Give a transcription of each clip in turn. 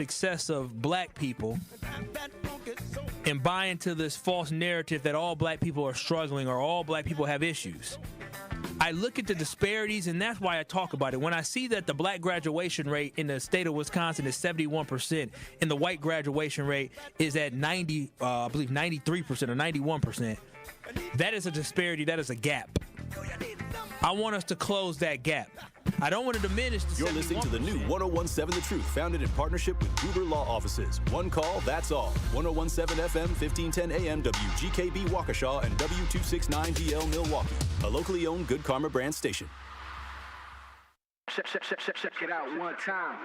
success of black people and buy into this false narrative that all black people are struggling or all black people have issues. I look at the disparities, and that's why I talk about it. When I see that the black graduation rate in the state of Wisconsin is 71% and the white graduation rate is at 93% or 91%, that is a disparity, that is a gap. I want us to close that gap. I don't want to diminish the 71%. You're listening to the new 101.7 The Truth, founded in partnership with Gruber Law Offices. One call, that's all. 101.7 FM, 1510 AM, WGKB Waukesha, and W269DL Milwaukee. A locally owned Good Karma brand station. Check it out one time.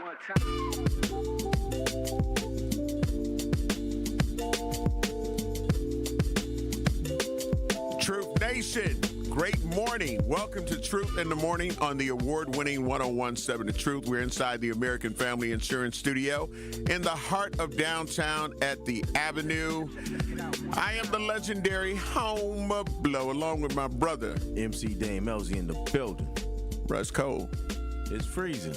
Truth Nation, great morning. Welcome to Truth in the Morning on the award-winning 101.7 The Truth. We're inside the American Family Insurance Studio in the heart of downtown at the Avenue. I am the legendary Home Blow, along with my brother, MC Dame Elsie in the building. Russ Cole. It's freezing.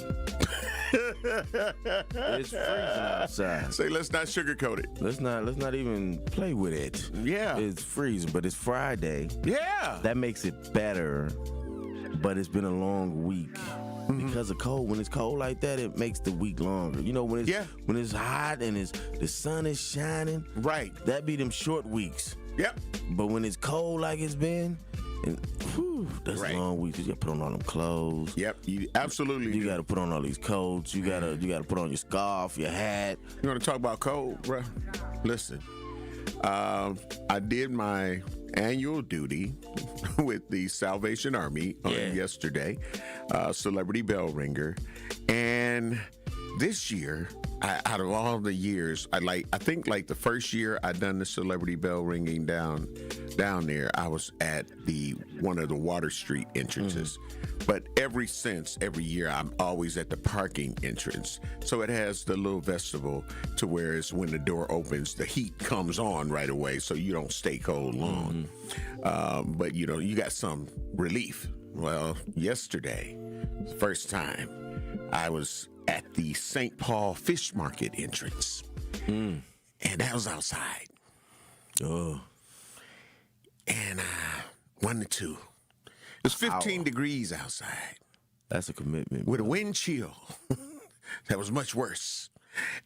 It's freezing outside. Say, let's not sugarcoat it. Let's not even play with it. Yeah. It's freezing, but it's Friday. Yeah. That makes it better, but it's been a long week. Because of cold. When it's cold like that, it makes the week longer. You know, when it's hot and the sun is shining, right, that be them short weeks. Yep. But when it's cold like it's been, that's a long week. You got to put on all them clothes. Yep, you absolutely. You got to put on all these coats. You got to put on your scarf, your hat. You want to talk about cold, bro? Listen, I did my annual duty with the Salvation Army on yesterday, Celebrity Bell Ringer, and this year, out of all the years, I think the first year I done the Celebrity Bell Ringing down there, I was at one of the Water Street entrances. But every year, I'm always at the parking entrance. So it has the little vestibule to where it's when the door opens, the heat comes on right away, so you don't stay cold long. But you got some relief. Well, yesterday, first time, I was at the St. Paul Fish Market entrance. And that was outside. Oh. And 1 to 2. It was 15 degrees outside. That's a commitment. With a wind chill. That was much worse.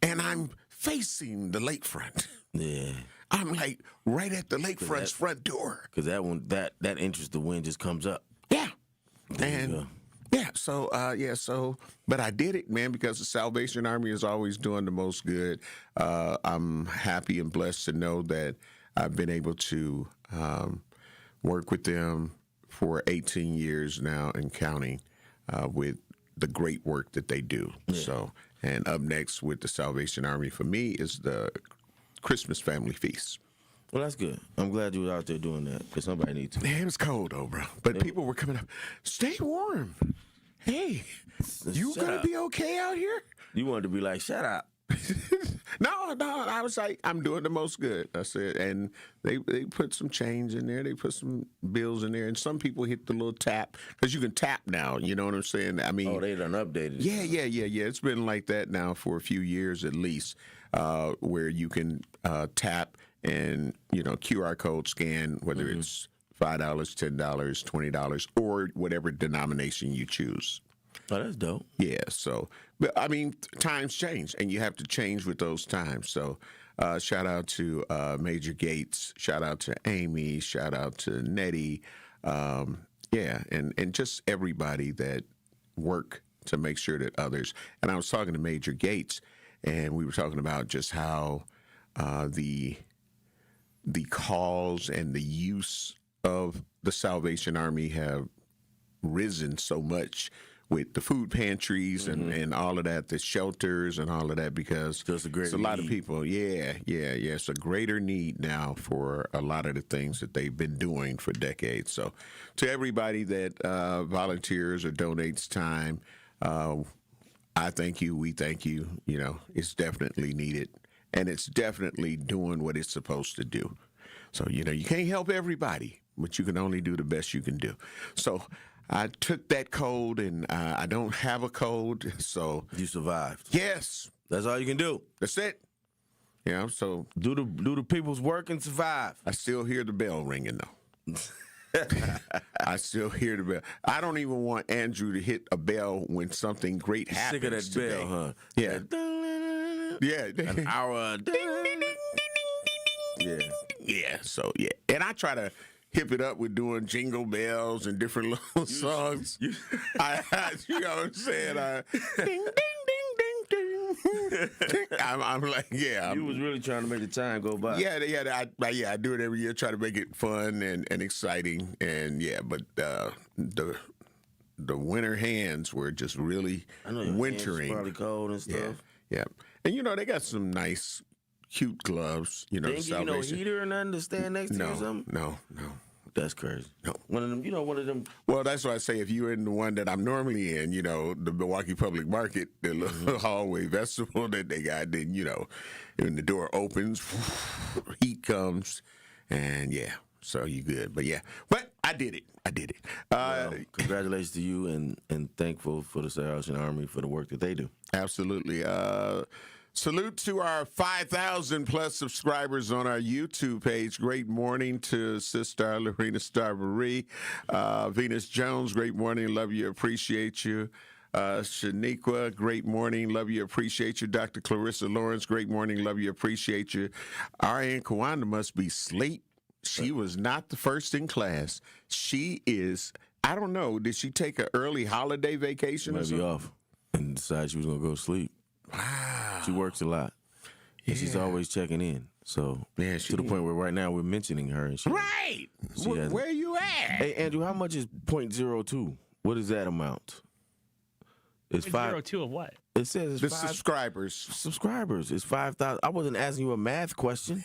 And I'm facing the lakefront. Yeah. I'm like right at the lakefront's front door. Because that entrance, the wind just comes up. Yeah. There you go. Yeah, but I did it, man, because the Salvation Army is always doing the most good. I'm happy and blessed to know that I've been able to work with them for 18 years now and counting with the great work that they do. Yeah. So, and up next with the Salvation Army for me is the Christmas Family Feast. Well, that's good. I'm glad you were out there doing that because somebody needs to. Man, it was cold, though, bro. But people were coming up. Stay warm. Hey, you going to be okay out here? You wanted to be like, shut up. No. I was like, I'm doing the most good. I said, and they put some change in there. They put some bills in there. And some people hit the little tap because you can tap now. You know what I'm saying? I mean, they done updated. Yeah. It's been like that now for a few years at least, where you can tap and, QR code scan, whether it's $5, $10, $20, or whatever denomination you choose. Oh, that's dope. Yeah, so, but I mean, times change, and you have to change with those times. So, shout out to Major Gates, shout out to Amy, shout out to Nettie, and just everybody that work to make sure that others. And I was talking to Major Gates, and we were talking about just how the calls and the use of the Salvation Army have risen so much with the food pantries and all of that, the shelters and all of that, because it's a lot of people. Yeah. It's a greater need now for a lot of the things that they've been doing for decades. So to everybody that volunteers or donates time, I thank you. We thank you. It's definitely needed. And it's definitely doing what it's supposed to do. So, you can't help everybody, but you can only do the best you can do. So I took that cold, and I don't have a cold. So you survived. Yes. That's all you can do. That's it. Yeah, so Do the people's work and survive. I still hear the bell ringing, though. I still hear the bell. I don't even want Andrew to hit a bell when something great happens. Sick of that today. bell, huh? Yeah. An hour. Yeah. Yeah. So yeah, and I try to hip it up with doing jingle bells and different little songs. You know what I'm saying? Ding ding ding ding ding. I'm like, yeah. You was really trying to make the time go by. Yeah. I do it every year. Try to make it fun and exciting, and yeah. But the winter hands were just really wintering. Probably cold and stuff. Yeah. And you know they got some nice, cute gloves. You know, They ain't give you no heater or nothing to stand next to you or something? No. That's crazy. No. One of them. Well, that's why I say if you're in the one that I'm normally in, you know, the Milwaukee Public Market, the little hallway festival that they got, then, you know, when the door opens, heat comes, and yeah, so you good. But yeah, but I did it. Well, congratulations to you and thankful for the Salvation Army for the work that they do. Absolutely. Salute to our 5,000 plus subscribers on our YouTube page. Great morning to Sister Lorena Starbury. Venus Jones, great morning. Love you, appreciate you. Shaniqua, great morning. Love you, appreciate you. Dr. Clarissa Lawrence, great morning. Love you, appreciate you. Ariane Kawanda must be asleep. She was not the first in class. She is, I don't know, did she take an early holiday vacation or Might be something? off and decided she was going to go to sleep. Wow. She works a lot. And she's always checking in. So Yeah, to the point where right now we're mentioning her. And she, Right. She hasn't. Where you at? Hey, Andrew, how much is 0.02? What is that amount? It's 0.02 of what? It says The it's 5 subscribers. subscribers. It's 5,000. I wasn't asking you a math question.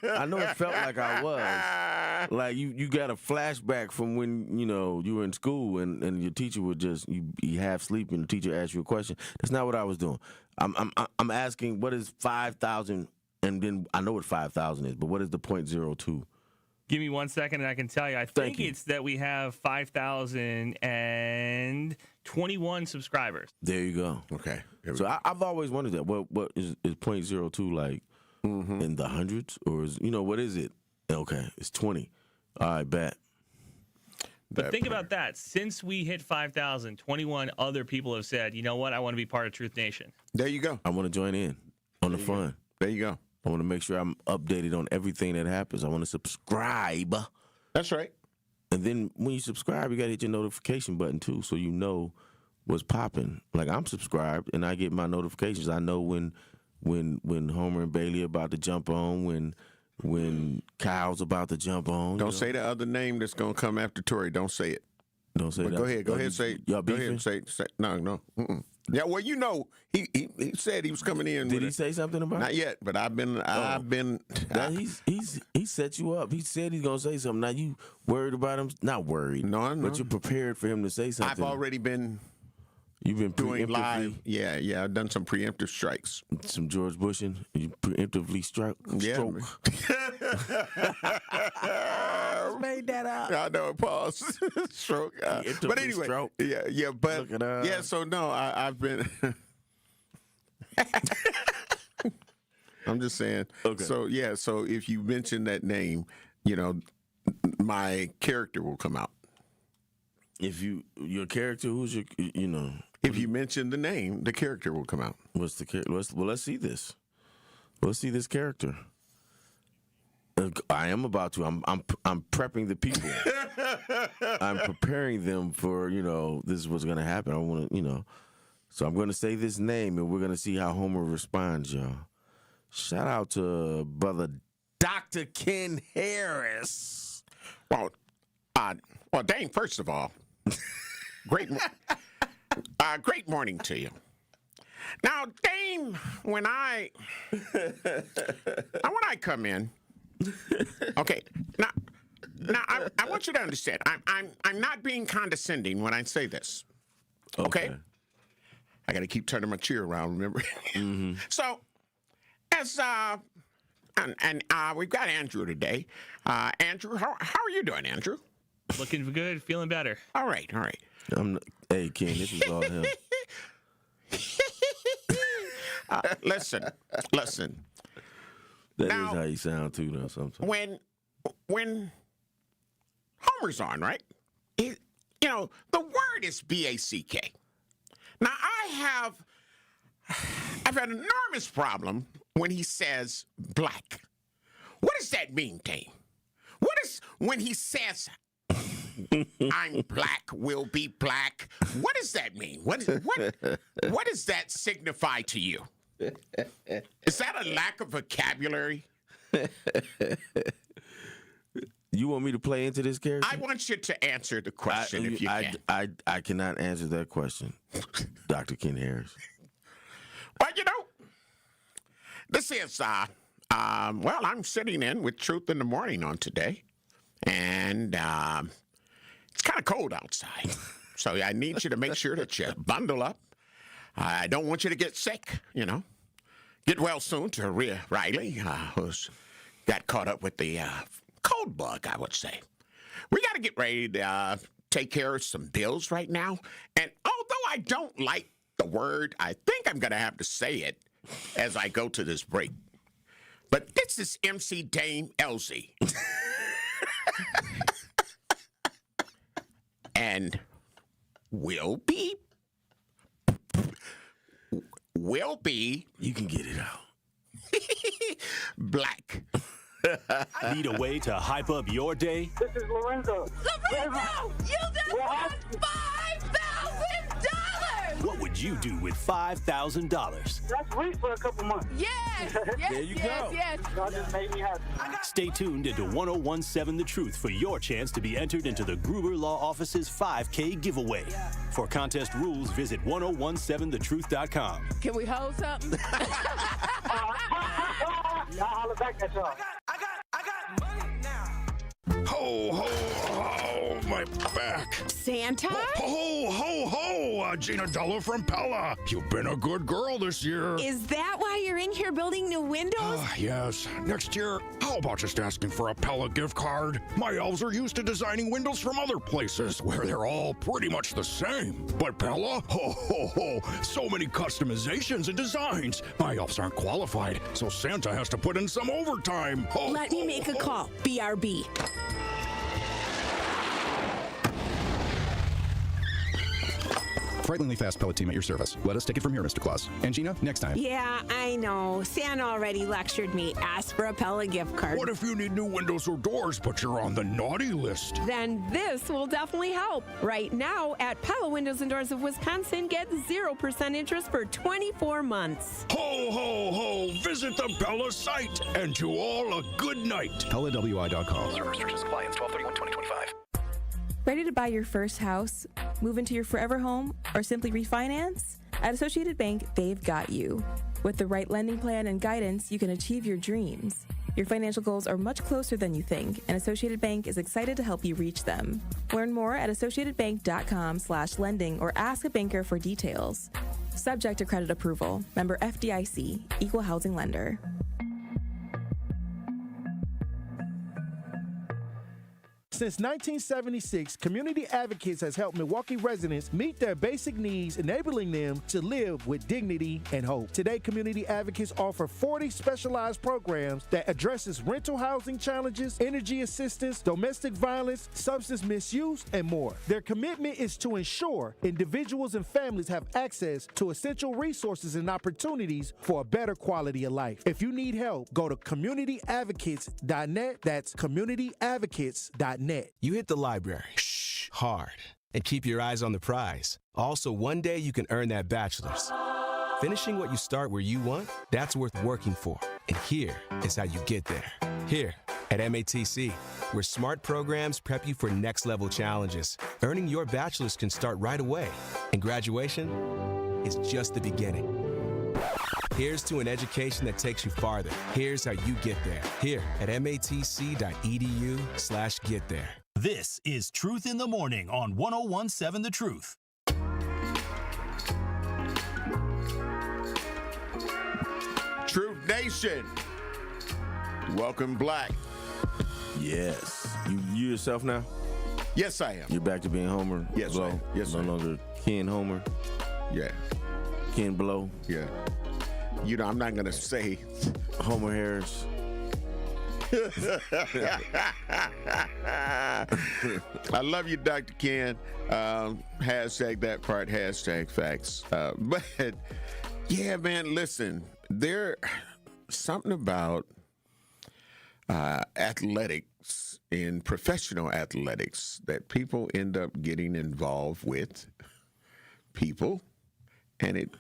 I know it felt like I was. Like you got a flashback from when, you know, you were in school and your teacher would just you half sleep and the teacher asked you a question. That's not what I was doing. I'm asking what is 5,000, and then I know what 5,000 is, but what is the 0.02? Give me 1 second and I can tell you. I think it's that we have 5,021 subscribers. There you go. Okay. So I've always wondered that. What is 0.02 like in the hundreds, or is, you know, what is it? Okay, it's 20. All right, bet. But think about that. Since we hit 5,000, 21 other people have said, you know what, I want to be part of Truth Nation. There you go. I want to join in on the fun. There you go. I want to make sure I'm updated on everything that happens. I want to subscribe. That's right. And then when you subscribe, you got to hit your notification button too, so you know what's popping. Like I'm subscribed and I get my notifications. I know when Homer and Bailey are about to jump on, when Kyle's about to jump on. Don't say the other name that's gonna come after Tori. Don't say it. Don't say But that. go ahead. Go ahead. Say. Y'all Go beefing? ahead. Say. No. Mm-mm. Yeah. Well, you know, he said he was coming in. Did with he it. say something about Not it? yet, but I've been. Now, he set you up. He said he's gonna say something. Now you worried about him? Not worried. No, I'm But not. you're prepared for him to say something. I've already been You've been doing preemptively- live. Yeah. I've done some preemptive strikes. some George Bushing. You preemptively stroke. Yeah. Made that up. I know. Pause. Stroke. Preemptively But anyway. stroke. Yeah. But Look it up. yeah. So no, I've been. I'm just saying. Okay. So yeah. So if you mention that name, you know, my character will come out. If your character, who's your, you know, If you mention the name, the character will come out. what's the character? Let's see this. Let's see this character. I am about to. I'm prepping the people. I'm preparing them for, you know, this is what's gonna happen. I want to, you know. So I'm gonna say this name, and we're gonna see how Homer responds, y'all. Shout out to brother Dr. Ken Harris. Well, Dane. First of all, great morning to you. Now, Dame, when I come in, okay. Now, I want you to understand. I'm not being condescending when I say this. Okay. I got to keep turning my chair around. Remember. So, as we've got Andrew today. Andrew, how are you doing, Andrew? Looking good, feeling better. All right. Hey, Ken, this is all him. Listen. That Now- is how you sound too, though. Sometimes. When Homer's on, right? The word is BACK. Now I've had an enormous problem when he says black. What does that mean, Dane? What is when he says I'm black, will be black? What does that mean? What does that signify to you? Is that a lack of vocabulary? You want me to play into this character? I want you to answer the question if you can. I cannot answer that question, Dr. Ken Harris. Well, this is, I'm sitting in with Truth in the Morning on today, and it's kind of cold outside. So I need you to make sure that you bundle up. I don't want you to get sick, Get well soon to Rhea Riley, who's got caught up with the cold bug, I would say. We got to get ready to take care of some bills right now. And although I don't like the word, I think I'm going to have to say it as I go to this break. But this is MC Dame Elsie. And will be. You can get it out. Black. Need a way to hype up your day? This is Lorenzo. Lorenzo, you just won $5,000! What would you do with $5,000? That's sweet for a couple months. Yes! There you go. Yes. Y'all just made me happy. Stay tuned into 1017 The Truth for your chance to be entered into the Gruber Law Office's 5K giveaway. For contest rules, visit 1017thetruth.com. Can we hold something? Y'all holler back at y'all. I got money now. Ho, ho, ho, my back. Santa? Ho, ho, ho, Gina Della from Pella. You've been a good girl this year. Is that why you're in here building new windows? Yes. Next year, how about just asking for a Pella gift card? My elves are used to designing windows from other places where they're all pretty much the same. But Pella? Ho, ho, ho. So many customizations and designs. My elves aren't qualified, so Santa has to put in some overtime. Ho, Let me ho, make a ho. call. BRB. Frighteningly fast Pella team at your service. Let us take it from here, Mr. Claus. And Gina, next time. Yeah, I know. Santa already lectured me. Ask for a Pella gift card. What if you need new windows or doors, but you're on the naughty list? Then this will definitely help. Right now, at Pella Windows and Doors of Wisconsin, get 0% interest for 24 months. Ho, ho, ho! Visit the Pella site, and to all a good night. PellaWI.com. Restrictions apply. It's 12/31/2025. Ready to buy your first house, move into your forever home, or simply refinance? At Associated Bank, they've got you. With the right lending plan and guidance, you can achieve your dreams. Your financial goals are much closer than you think, and Associated Bank is excited to help you reach them. Learn more at associatedbank.com/lending or ask a banker for details. Subject to credit approval. Member FDIC, Equal Housing Lender. Since 1976, Community Advocates has helped Milwaukee residents meet their basic needs, enabling them to live with dignity and hope. Today, Community Advocates offer 40 specialized programs that addresses rental housing challenges, energy assistance, domestic violence, substance misuse, and more. Their commitment is to ensure individuals and families have access to essential resources and opportunities for a better quality of life. If you need help, go to communityadvocates.net. That's communityadvocates.net. You hit the library. Shh, hard. And keep your eyes on the prize. Also, one day you can earn that bachelor's. Finishing what you start where you want, that's worth working for. And here is how you get there. Here at MATC, where smart programs prep you for next level challenges. Earning your bachelor's can start right away. And graduation is just the beginning. Here's to an education that takes you farther. Here's how you get there. Here at matc.edu/get there. This is Truth in the Morning on 1017 The Truth. Truth Nation. Welcome, Black. Yes. You yourself now? Yes, I am. You're back to being Homer? Yes, Blow? I am. Yes, no I am. longer Ken Homer? Yeah. Ken Blow? Yeah. I'm not going to say Homer Harris. I love you, Dr. Ken. Hashtag that part, hashtag facts. But yeah, man, listen, there's something about athletics, in professional athletics, that people end up getting involved with people, and it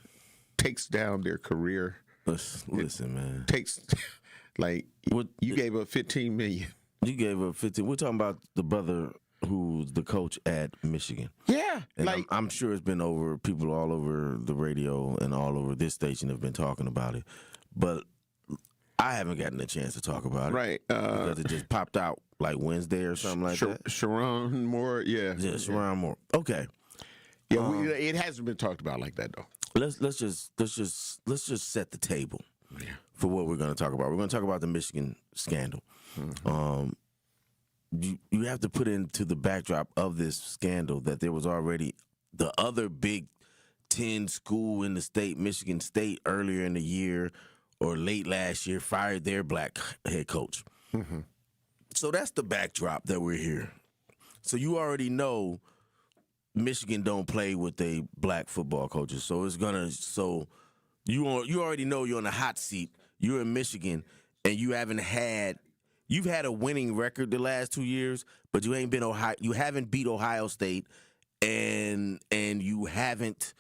takes down their career. Listen, man. Takes, like, you gave up $15 million. You gave up 15. We're talking about the brother who's the coach at Michigan. Yeah. And like, I'm sure it's been over, people all over the radio and all over this station have been talking about it. But I haven't gotten a chance to talk about it. Right. Because it just popped out like Wednesday or something like that. Sharon Moore, yeah. Yeah, Sharon Moore. Okay. Yeah, it hasn't been talked about like that, though. Let's just set the table for what we're going to talk about. We're going to talk about the Michigan scandal. Mm-hmm. You have to put into the backdrop of this scandal that there was already the other Big Ten school in the state, Michigan State, earlier in the year or late last year, fired their black head coach. Mm-hmm. So that's the backdrop that we're here. So you already know Michigan don't play with they black football coaches. So you already know you're on the hot seat. You're in Michigan, and you've had a winning record the last 2 years, but you haven't beat Ohio State, and you haven't,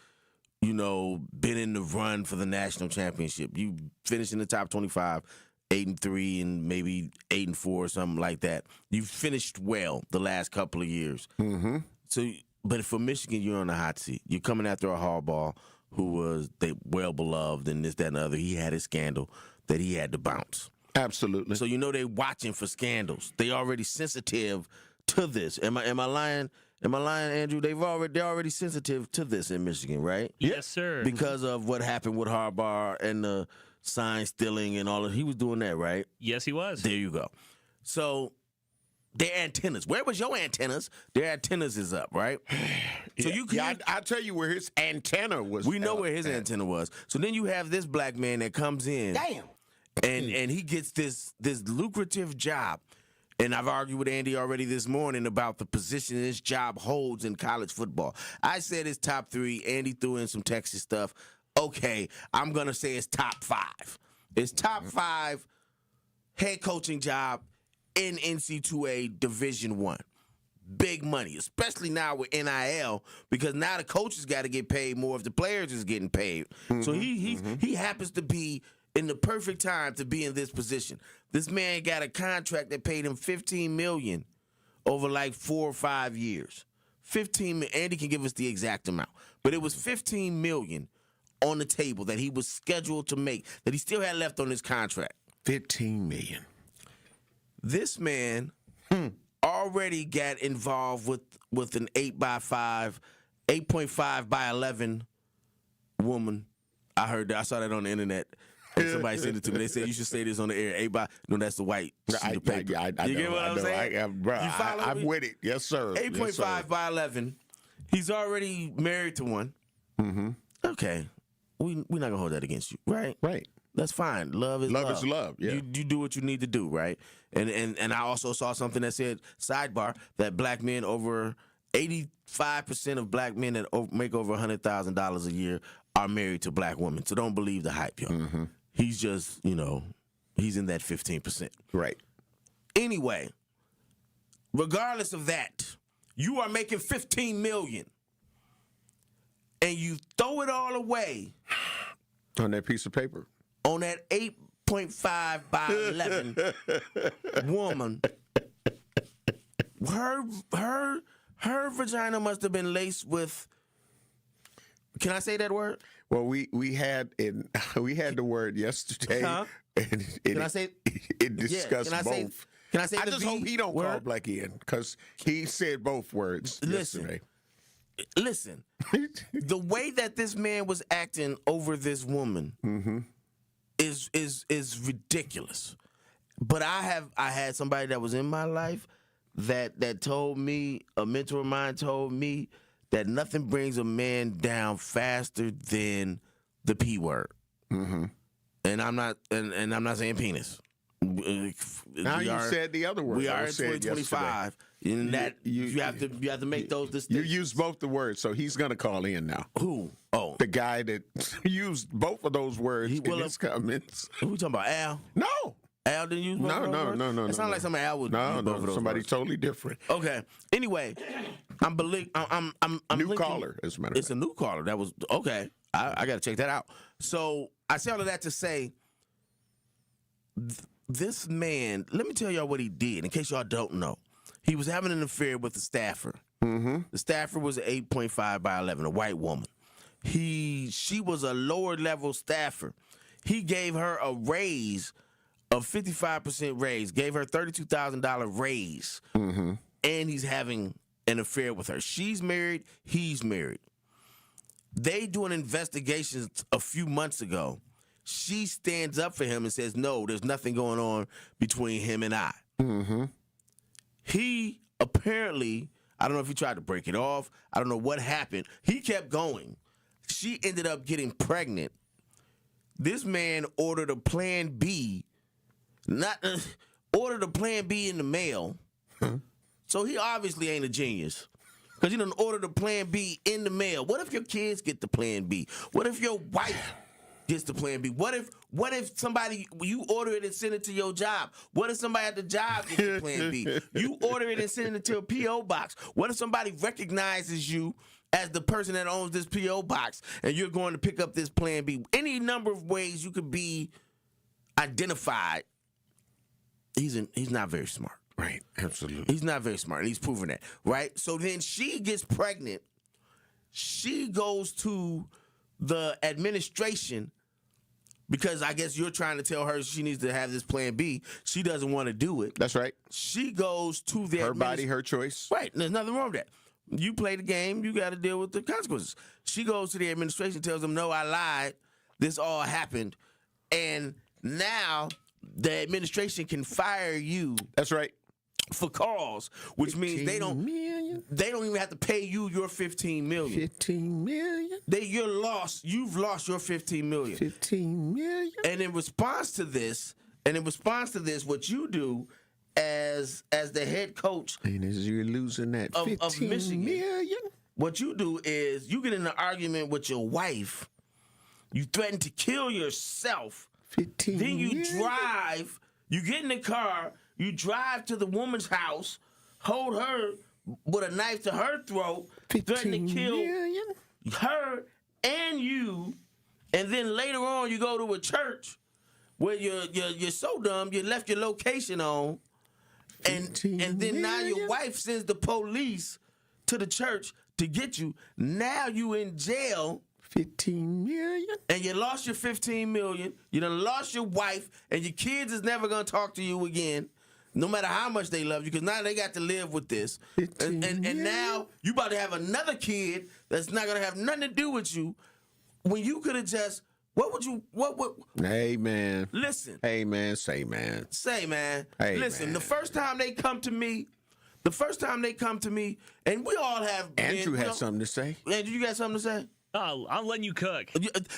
been in the run for the national championship. You finished in the top 25, 8-3, and maybe 8-4 or something like that. You finished well the last couple of years. Mm-hmm. But for Michigan, you're on the hot seat. You're coming after a Harbaugh who was well beloved and this, that, and the other. He had a scandal that he had to bounce. Absolutely. So they're watching for scandals. They already sensitive to this. Am I lying? Am I lying, Andrew? They're already sensitive to this in Michigan, right? Yes, sir. Because of what happened with Harbaugh and the sign stealing and all of. He was doing that, right? Yes, he was. There you go. So their antennas. Where was your antennas? Their antennas is up, right? So I'll tell you where his antenna was. We know where his antenna was. So then you have this black man that comes in. Damn. And he gets this lucrative job. And I've argued with Andy already this morning about the position this job holds in college football. I said it's top 3. Andy threw in some Texas stuff. Okay, I'm going to say it's top 5. It's top 5 head coaching job in NC2A Division I. Big money, especially now with NIL, because now the coaches got to get paid more if the players is getting paid. Mm-hmm. So he happens to be in the perfect time to be in this position. This man got a contract that paid him $15 million over like 4 or 5 years. Andy can give us the exact amount, but it was $15 million on the table that he was scheduled to make, that he still had left on his contract. $15 million. This man already got involved with an 8.5 by 11 woman. I heard that. I saw that on the internet. And somebody sent it to me. They said you should say this on the air. No, that's the white sheet of paper. I you get what I'm saying? I'm with it. Yes, sir. 8.5 by 11. He's already married to one. Mm-hmm. Okay. We're not going to hold that against you, right? Right. That's fine. Love is love. Love is love, yeah. You do what you need to do, right? And I also saw something that said, sidebar, that black men over 85% of black men that make over $100,000 a year are married to black women. So don't believe the hype, yo. Mm-hmm. He's just, he's in that 15%. Right. Anyway, regardless of that, you are making $15 million. And you throw it all away. On that piece of paper. On that 8.5 by 11 woman. Her vagina must have been laced with. Can I say that word? Well, we had the word yesterday. Huh? And can I say it discussed both. Can I say I just hope he don't call Blackie in, because he said both words yesterday. Listen, the way that this man was acting over this woman is ridiculous. But I had somebody that was in my life that told me, a mentor of mine told me, that nothing brings a man down faster than the P word. Mm-hmm. and I'm not saying penis. Now you said the other word. We are in 2025, and that you have to make those distinctions. You used both the words, so he's going to call in now. Who? Oh, the guy that used both of those words in his comments. Who we talking about? Al? No. Al didn't use both of those words? No. It sounds like somebody Al would use both of those somebody words. totally different. Okay. Anyway, I'm new caller, as a matter of fact. It's a new caller. That was okay. I got to check that out. So I say all of that to say, this man. Let me tell y'all what he did. In case y'all don't know, he was having an affair with the staffer. Mm-hmm. The staffer was an 8.5 by 11, a white woman. She was a lower level staffer. He gave her a raise of 55% raise, gave her $32,000 raise, mm-hmm. and he's having an affair with her. She's married, he's married. They do an investigation a few months ago. She stands up for him and says, no, there's nothing going on between him and I. Mm-hmm. He apparently, I don't know if he tried to break it off. I don't know what happened. He kept going. She ended up getting pregnant. This man ordered a Plan B, ordered a Plan B in the mail. Huh? So he obviously ain't a genius. Because he done ordered a Plan B in the mail. What if your kids get the Plan B? What if your wife gets the Plan B? What if somebody, you order it and send it to your job? What if somebody at the job gets the Plan B? You order it and send it to a P.O. box. What if somebody recognizes you as the person that owns this P.O. box and you're going to pick up this Plan B? Any number of ways you could be identified. He's not very smart. Right, absolutely. He's not very smart, and he's proven that, right? So then she gets pregnant. She goes to the administration because I guess you're trying to tell her she needs to have this Plan B. She doesn't want to do it. That's right. She goes to the her body, her choice. Right, there's nothing wrong with that. You play the game, you got to deal with the consequences. She goes to the administration, tells them, no, I lied. This all happened. And now the administration can fire you. That's right. For cause, which means they don't even have to pay you your $15 million. $15 million? You've lost your $15 million. $15 million? And in response to this, what you do as the head coach and as you're losing that of Michigan, million? What you do is you get in an argument with your wife, you threaten to kill yourself, 15 then you million? drive, you get in the car, you drive to the woman's house, hold her with a knife to her throat, threaten to kill her and you, and then later on you go to a church where you're so dumb you left your location on, and then now your wife sends the police to the church to get you. Now you in jail. 15 million? And you lost your 15 million. You done lost your wife, and your kids is never gonna talk to you again. No matter how much they love you, because now they got to live with this. And now you about to have another kid that's not going to have nothing to do with you. When you could have just, what would... Hey, man. Listen. Hey, man. Say, man. Say, man. Hey, listen, man. the first time they come to me, and we all have... Andrew had something to say. Andrew, you got something to say? Oh, I'm letting you cook.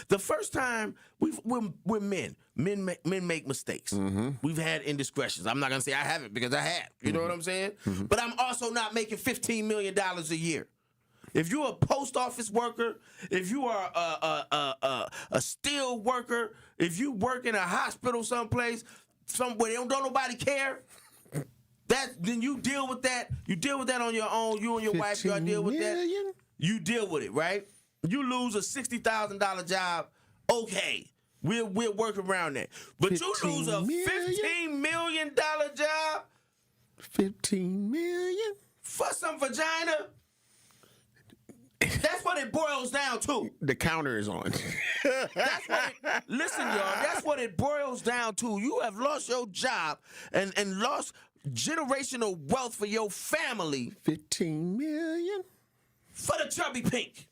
The first time we're men. Men make mistakes. Mm-hmm. We've had indiscretions. I'm not gonna say I haven't because I have. You know what I'm saying? Mm-hmm. But I'm also not making $15 million a year. If you're a post office worker, if you are a steel worker, if you work in a hospital someplace, somewhere don't nobody care. Then you deal with that. You deal with that on your own. You and your wife, y'all deal with that. You deal with it, right? You lose a $60,000 job, okay. We'll work around that. But you lose a $15 million job? 15 million? For some vagina? That's what it boils down to. The counter is on. Listen, y'all, that's what it boils down to. You have lost your job and lost generational wealth for your family. 15 million? For the chubby pink.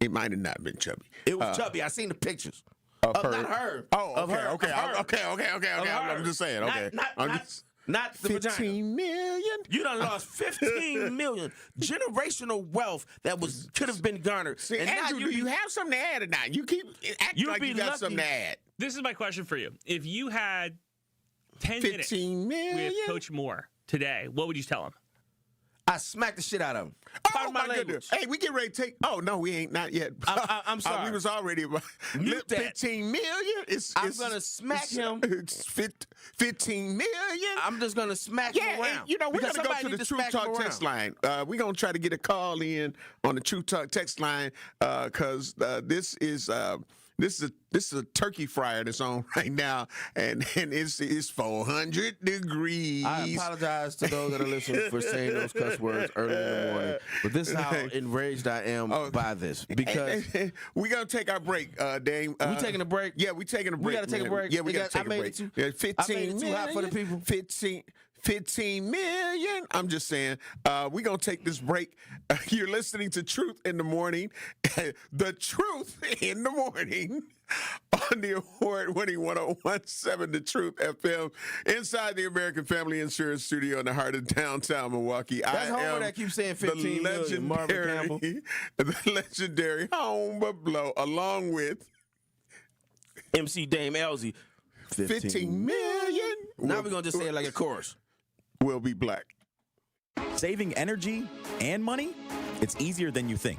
It might have not been chubby. It was chubby. I seen the pictures. Of her. Not her. Oh, of okay, her. okay, Of her. okay. I'm just saying. Okay, Not the 15 million. You done lost 15 million generational wealth that could have been garnered. See, and Andrew, now do you have something to add or not? You keep acting like you got something to add. This is my question for you. If you had 10 minutes 15 million with Coach Moore today, what would you tell him? I smacked the shit out of him. Oh, my goodness. Hey, we get ready to take. Oh, no, we ain't. Not yet. I'm sorry. We was already about Mute that. 15 million. I'm going to smack him. It's 15 million. I'm just going to smack him around. And, you know, we're going to go to the Truth Talk text line. We're going to try to get a call in on the Truth Talk text line because this is a turkey fryer that's on right now, and it's 400 degrees. I apologize to those that are listening for saying those cuss words early in the morning, but this is how enraged I am by this. Because we're going to take our break, Dame. We taking a break? Yeah, we taking a break. We got to take a break? Yeah, we got to take a break. I made it too hot for the people. 15 million. I'm just saying, we're going to take this break. You're listening to Truth in the Morning. The Truth in the Morning on the award-winning 101.7 The Truth FM inside the American Family Insurance Studio in the heart of downtown Milwaukee. That's Homer that keeps saying 15 million, Marvin Campbell. The legendary Homer Blow, along with MC Dame Elzy. 15 million. Now we're going to just say it like a chorus. Will be black. Saving energy and money? It's easier than you think.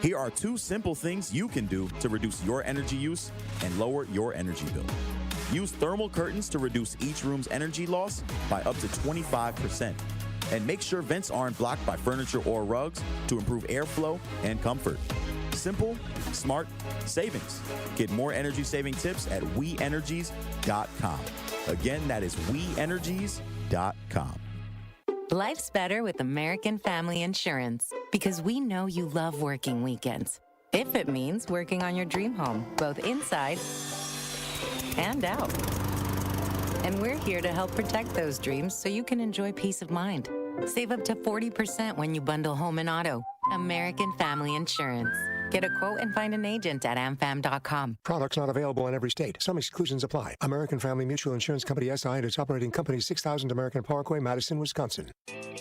Here are 2 simple things you can do to reduce your energy use and lower your energy bill. Use thermal curtains to reduce each room's energy loss by up to 25%. And make sure vents aren't blocked by furniture or rugs to improve airflow and comfort. Simple, smart savings. Get more energy-saving tips at WeEnergies.com. Again, that is WeEnergies.com. Life's better with American Family Insurance because we know you love working weekends. If it means working on your dream home, both inside and out. And we're here to help protect those dreams so you can enjoy peace of mind. Save up to 40% when you bundle home and auto. American Family Insurance. Get a quote and find an agent at amfam.com. Products not available in every state. Some exclusions apply. American Family Mutual Insurance Company SI and its operating company 6000 American Parkway, Madison, Wisconsin.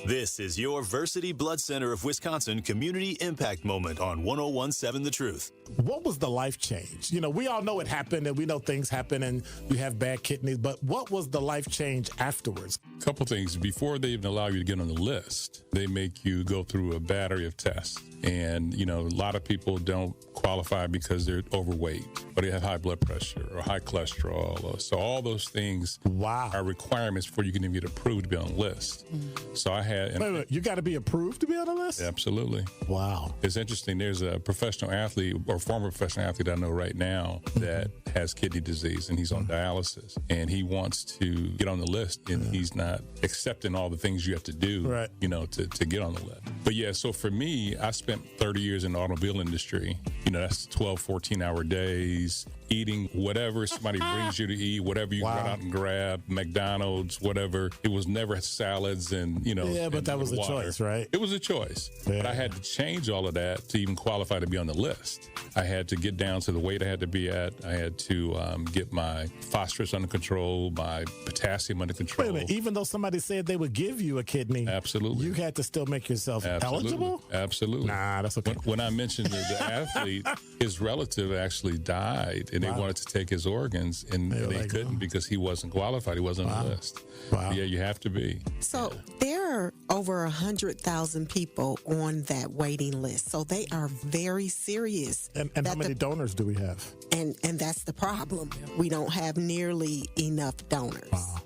This is your Versity Blood Center of Wisconsin Community Impact Moment on 101.7 The Truth. What was the life change? You know, we all know it happened and we know things happen and you have bad kidneys, but what was the life change afterwards? A couple things. Before they even allow you to get on the list, they make you go through a battery of tests. And, you know, a lot of people don't qualify because they're overweight or they have high blood pressure or high cholesterol. So all those things are requirements before you can even get approved to be on the list. So I had... Wait, you got to be approved to be on the list? Absolutely. Wow. It's interesting. There's a professional athlete or former professional athlete I know right now that has kidney disease and he's on dialysis and he wants to get on the list and he's not accepting all the things you have to do, you know, to get on the list. But yeah, so for me, I spent 30 years in the automobile industry. You know, that's 12, 14-hour days, eating whatever somebody brings you to eat, whatever you run out and grab, McDonald's, whatever. It was never salads and, you know. Yeah, but that was a water. choice, right? It was a choice. Yeah. But I had to change all of that to even qualify to be on the list. I had to get down to the weight I had to be at. I had to get my phosphorus under control, my potassium under control. Wait a minute, even though somebody said they would give you a kidney, absolutely, you had to still make yourself eligible? Absolutely. Nah, that's okay. When I mentioned the athlete, his relative actually died, and they wanted to take his organs, and they couldn't because he wasn't qualified. He wasn't on the list. Wow. Yeah, you have to be. So there are over 100,000 people on that waiting list. So they are very serious. And how many donors do we have? And that's the problem. We don't have nearly enough donors. Wow.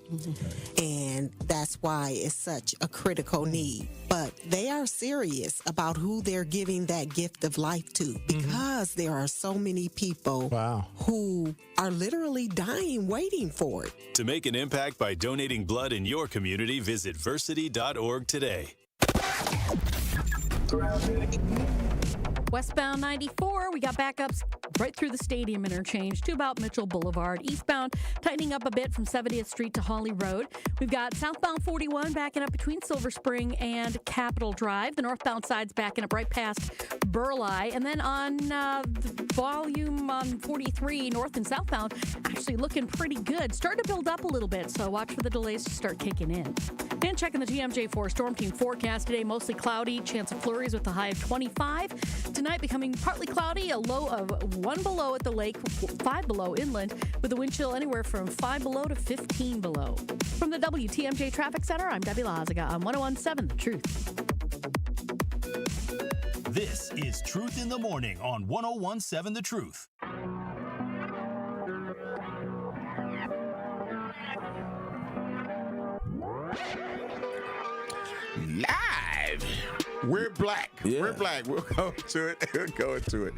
And that's why it's such a critical need. But they are serious about who they're giving that gift of life to because there are so many people who are literally dying waiting for it. To make an impact by donating blood in your community, visit versity.org today. Westbound 94, we got backups right through the stadium interchange to about Mitchell Boulevard. Eastbound, tightening up a bit from 70th Street to Hawley Road. We've got southbound 41 backing up between Silver Spring and Capitol Drive. The northbound side's backing up right past Burleigh. And then on the volume on 43, north and southbound, actually looking pretty good. Starting to build up a little bit, so watch for the delays to start kicking in. And checking the TMJ4 Storm Team forecast today, mostly cloudy, chance of flurries with a high of 25. Tonight becoming partly cloudy, a low of 1 below at the lake, 5 below inland, with a wind chill anywhere from 5 below to 15 below. From the WTMJ Traffic Center, I'm Debbie Lazaga on 101.7 The Truth. This is Truth in the Morning on 101.7 The Truth. Live. We're black. Yeah. We're black. We'll go to it. We'll go into it.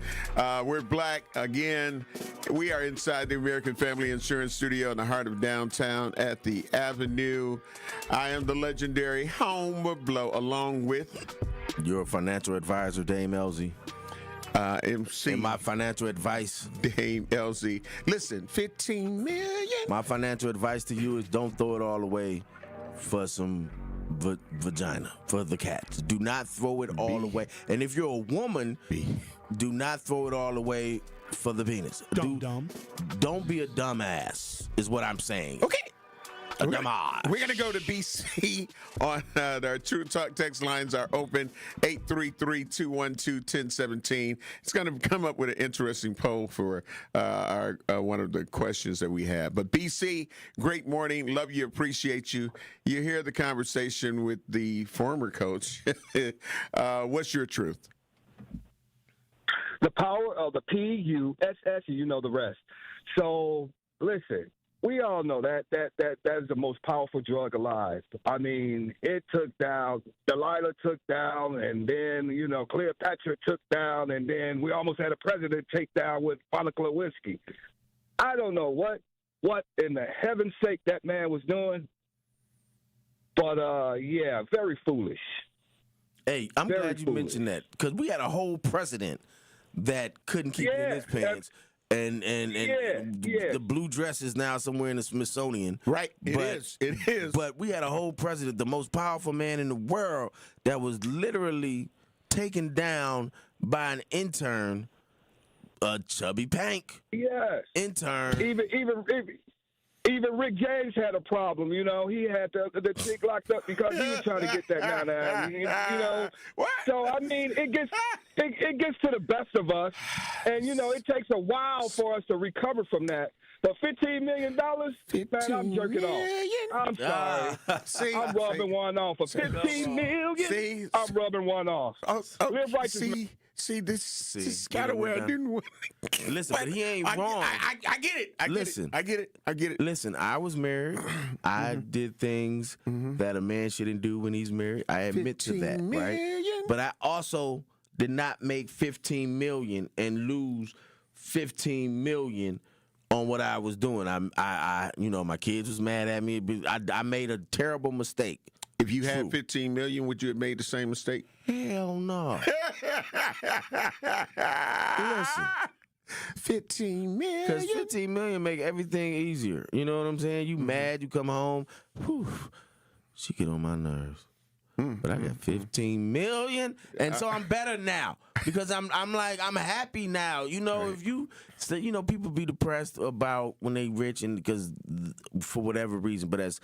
We're black again. We are inside the American Family Insurance Studio in the heart of downtown at the Avenue. I am the legendary Homer Blow, along with your financial advisor, Dame Elzy. MC. And my financial advice, Dame Elzy. Listen, 15 million. My financial advice to you is don't throw it all away for some vagina, for the cats. Do not throw it all away. And if you're a woman, do not throw it all away for the penis. Don't be a dumbass, is what I'm saying. Okay. We're going to go to BC on our True Talk text lines are open, 833-212-1017. It's going to come up with an interesting poll for our one of the questions that we have. But BC, great morning. Love you, appreciate you. You hear the conversation with the former coach. What's your truth? The power of the PUSS, you know the rest. So, listen. We all know that is the most powerful drug alive. I mean, it took down, Delilah took down, and then, Cleopatra took down, and then we almost had a president take down with Monica Lewinsky. I don't know what in the heaven's sake that man was doing, but, yeah, very foolish. Hey, I'm glad you mentioned that, because we had a whole president that couldn't keep it in his pants. And the blue dress is now somewhere in the Smithsonian. Right, it is. But we had a whole president, the most powerful man in the world, that was literally taken down by an intern, a chubby pank. Yes. Intern. Even Rick James had a problem, He had the chick locked up because he was trying to get that now. What? So I mean, it gets to the best of us, and it takes a while for us to recover from that. But $15 million, man, I'm jerking off. I'm sorry. I'm rubbing one off. For $15 million, I'm rubbing one off. Live righteous. See, this is kind of where I didn't want to. Listen, but he ain't wrong. I get it. I get it. Listen, I was married. I did things that a man shouldn't do when he's married. I admit to that, right? But I also did not make $15 million and lose $15 million on what I was doing. I my kids was mad at me. I made a terrible mistake. If you had $15 million, would you have made the same mistake? Hell no. Listen. 15 million. Because 15 million make everything easier. You know what I'm saying? You mad, you come home. Whew, she get on my nerves. But I got 15 million, and so I'm better now because I'm happy now. If you, people be depressed about when they rich and because for whatever reason. But as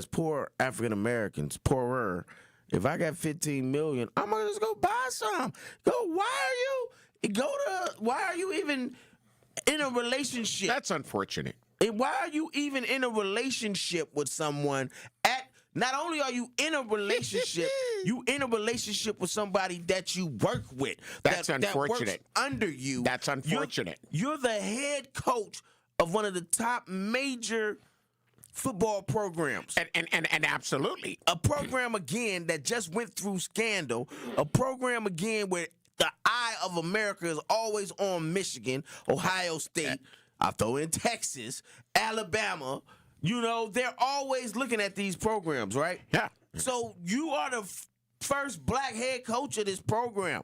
poor African Americans, poorer, if I got 15 million, I'm gonna just go buy some. Why are you even in a relationship? That's unfortunate. And why are you even in a relationship with someone not only are you in a relationship, you in a relationship with somebody that you work with. That's unfortunate. That works under you. That's unfortunate. You're the head coach of one of the top major football programs. And absolutely. A program, again, that just went through scandal. A program, again, where the eye of America is always on Michigan, Ohio State. I throw in Texas, Alabama. They're always looking at these programs, right? Yeah. So you are the first black head coach of this program.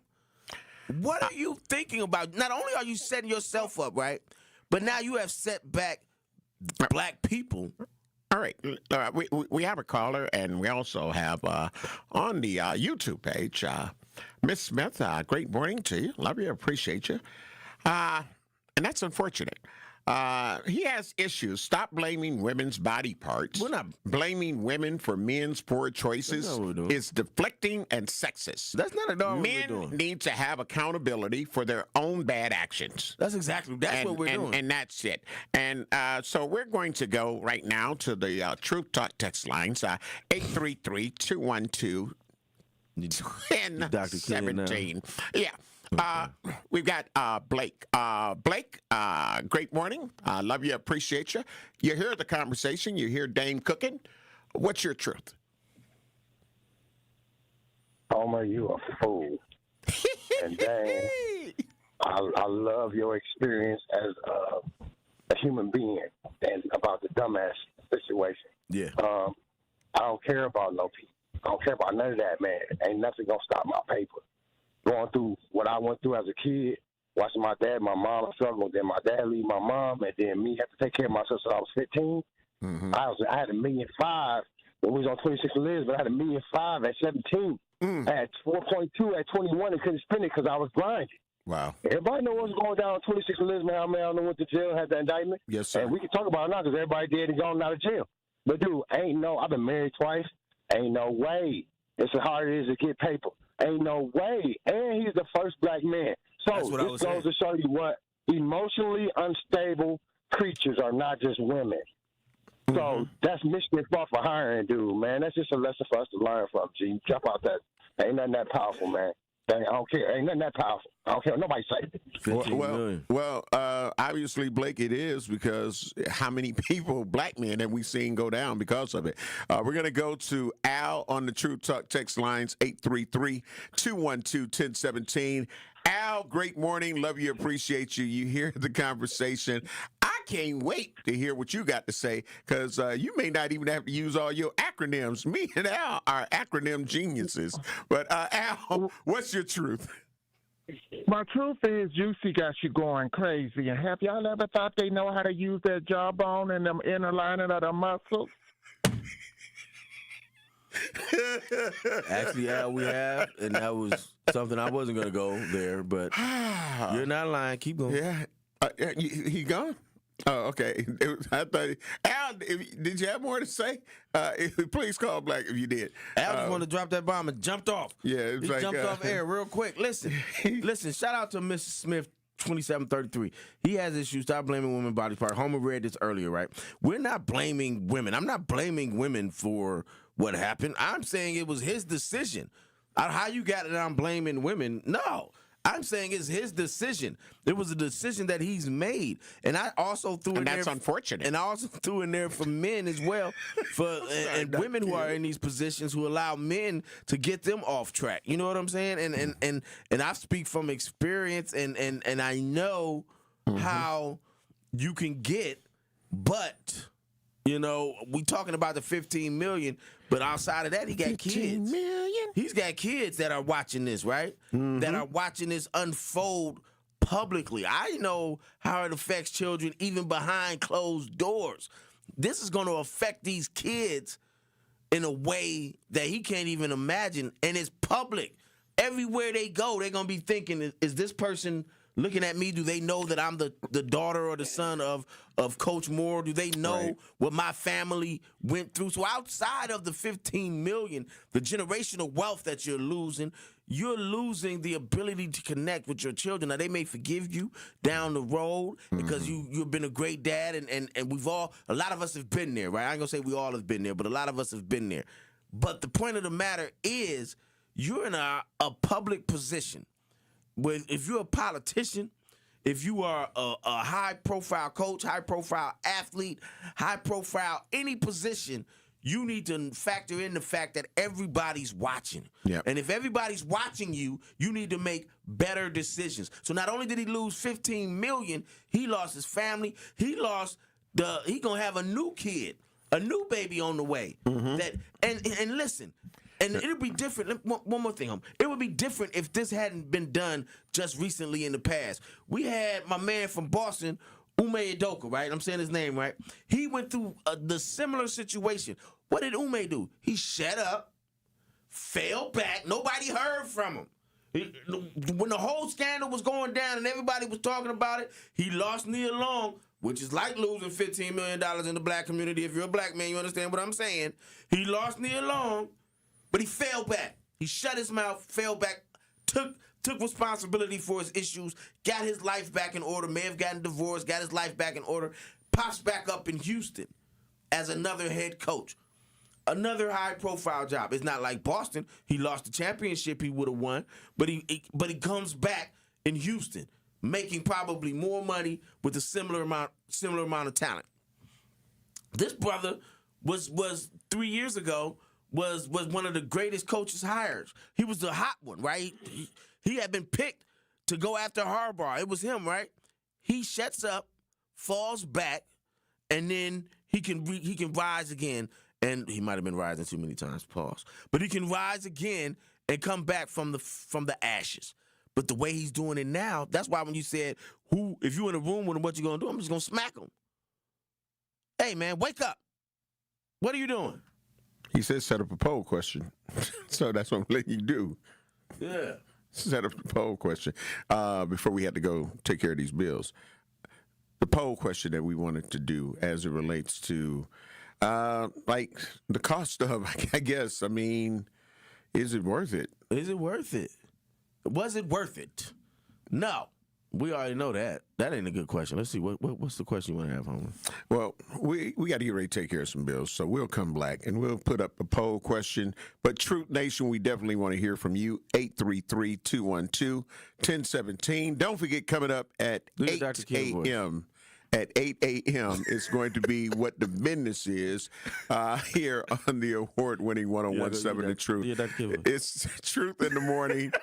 What are you thinking about? Not only are you setting yourself up, right, but now you have set back black people. All right. We have a caller, and we also have on the YouTube page, Miss Smith, great morning to you. Love you. Appreciate you. And that's unfortunate. He has issues. Stop blaming women's body parts. We're not blaming women for men's poor choices. Is deflecting and sexist. That's not at all what we're doing. Men need to have accountability for their own bad actions. That's what we're doing. And that's it. And so we're going to go right now to the Truth Talk text lines, 833-212. 1017. Yeah. We've got Blake. Blake, great morning. Love you, appreciate you. You hear the conversation. You hear Dame cooking. What's your truth? Homer, you a fool. And Dame, I love your experience as a human being and about the dumbass situation. Yeah. I don't care about no people. I don't care about none of that, man. Ain't nothing gonna stop my paper. Going through what I went through as a kid, watching my dad, my mom struggle, then my dad leave my mom, and then me have to take care of myself since I was 15. Mm-hmm. I had $1.5 million when we was on 26 Liz, but I had $1.5 million at 17. I had 4.2 at 21 and couldn't spend it because I was blinded. Wow. Everybody know what's going down on 26 Liz, man. How man went to jail, had the indictment. Yes, sir. And we can talk about it now because everybody dead and gone out of jail. But, dude, I've been married twice. Ain't no way. It's as hard as it is to get paper. Ain't no way. And he's the first black man. So this goes to show you what emotionally unstable creatures are not just women. So that's Michigan's fault for hiring, dude, man. That's just a lesson for us to learn from, G. Jump out that. Ain't nothing that powerful, man. I don't care. Ain't nothing that powerful. I don't care what nobody say. Well, obviously, Blake, it is because how many people, black men, have we seen go down because of it? We're going to go to Al on the True Talk text lines, 833-212-1017. Al, great morning. Love you, appreciate you. You hear the conversation. I can't wait to hear what you got to say because you may not even have to use all your acronyms. Me and Al are acronym geniuses. But Al, what's your truth? My truth is Juicy got you going crazy. And have y'all ever thought they know how to use their jawbone and them inner lining of the muscles? Actually, Al, we have, and that was something I wasn't going to go there, but you're not lying. Keep going. Yeah. He gone? Oh, okay. I thought, Al, did you have more to say? Please call Black if you did. Al just wanted to drop that bomb and jumped off. Yeah, he jumped off air real quick. Listen. Shout out to Mrs. Smith. 2733. He has issues. Stop blaming women body part. Homer read this earlier, right? We're not blaming women. I'm not blaming women for what happened. I'm saying it was his decision. How you got it, I'm blaming women. No. I'm saying it's his decision. It was a decision that he's made. And I also threw in there. And that's unfortunate. And I also threw in there for men as well, and women who are in these positions who allow men to get them off track. You know what I'm saying? And I speak from experience, and I know how you can get, but you know, we talking about the 15 million, but outside of that, he got kids. He's got kids that are watching this, right? That are watching this unfold publicly. I know how it affects children even behind closed doors. This is going to affect these kids in a way that he can't even imagine, and it's public. Everywhere they go, they're going to be thinking, is this person looking at me? Do they know that I'm the daughter or the son of Coach Moore? Do they know what my family went through? So outside of the 15 million, the generational wealth that you're losing the ability to connect with your children. Now, they may forgive you down the road because you've been a great dad, and we've all, a lot of us have been there, right? I ain't going to say we all have been there, but a lot of us have been there. But the point of the matter is you're in a public position. If you're a politician, if you are a high-profile coach, high-profile athlete, high-profile any position, you need to factor in the fact that everybody's watching. Yep. And if everybody's watching you, you need to make better decisions. So not only did he lose $15 million, he lost his family. He gonna have a new kid, a new baby on the way. And listen, And it would be different. One more thing, it would be different if this hadn't been done just recently in the past. We had my man from Boston, Ume Udoka, right? I'm saying his name right. He went through the similar situation. What did Ume do? He shut up, fell back. Nobody heard from him. When the whole scandal was going down and everybody was talking about it, he lost Nia Long, which is like losing $15 million in the black community. If you're a black man, you understand what I'm saying. He lost Nia Long, but he fell back. He shut his mouth, fell back, took responsibility for his issues, got his life back in order, may have gotten divorced, got his life back in order, pops back up in Houston as another head coach. Another high-profile job. It's not like Boston. He lost the championship he would have won, but he comes back in Houston, making probably more money with a similar amount of talent. This brother was 3 years ago was one of the greatest coaches hired. He was the hot one, right? He had been picked to go after Harbaugh. It was him, right? He shuts up, falls back, and then he can rise again. And he might have been rising too many times, pause. But he can rise again and come back from the ashes. But the way he's doing it now, that's why when you said, if you're in a room with him, what you gonna do? I'm just gonna smack him. Hey man, wake up. What are you doing? He said set up a poll question. So that's what I'm letting you do. Yeah. Set up a poll question. Before we had to go take care of these bills. The poll question that we wanted to do as it relates to like the cost of, I guess, I mean, is it worth it? Is it worth it? Was it worth it? No. We already know that. That ain't a good question. Let's see. What's the question you want to have, Homer? Well, we got to get ready to take care of some bills, so we'll come back and we'll put up a poll question. But Truth Nation, we definitely want to hear from you. 833-212-1017. Don't forget, coming up at 8 a.m., at 8 a.m., it's going to be What the Business Is here on the award-winning 101.7 The Truth. It's Truth in the Morning.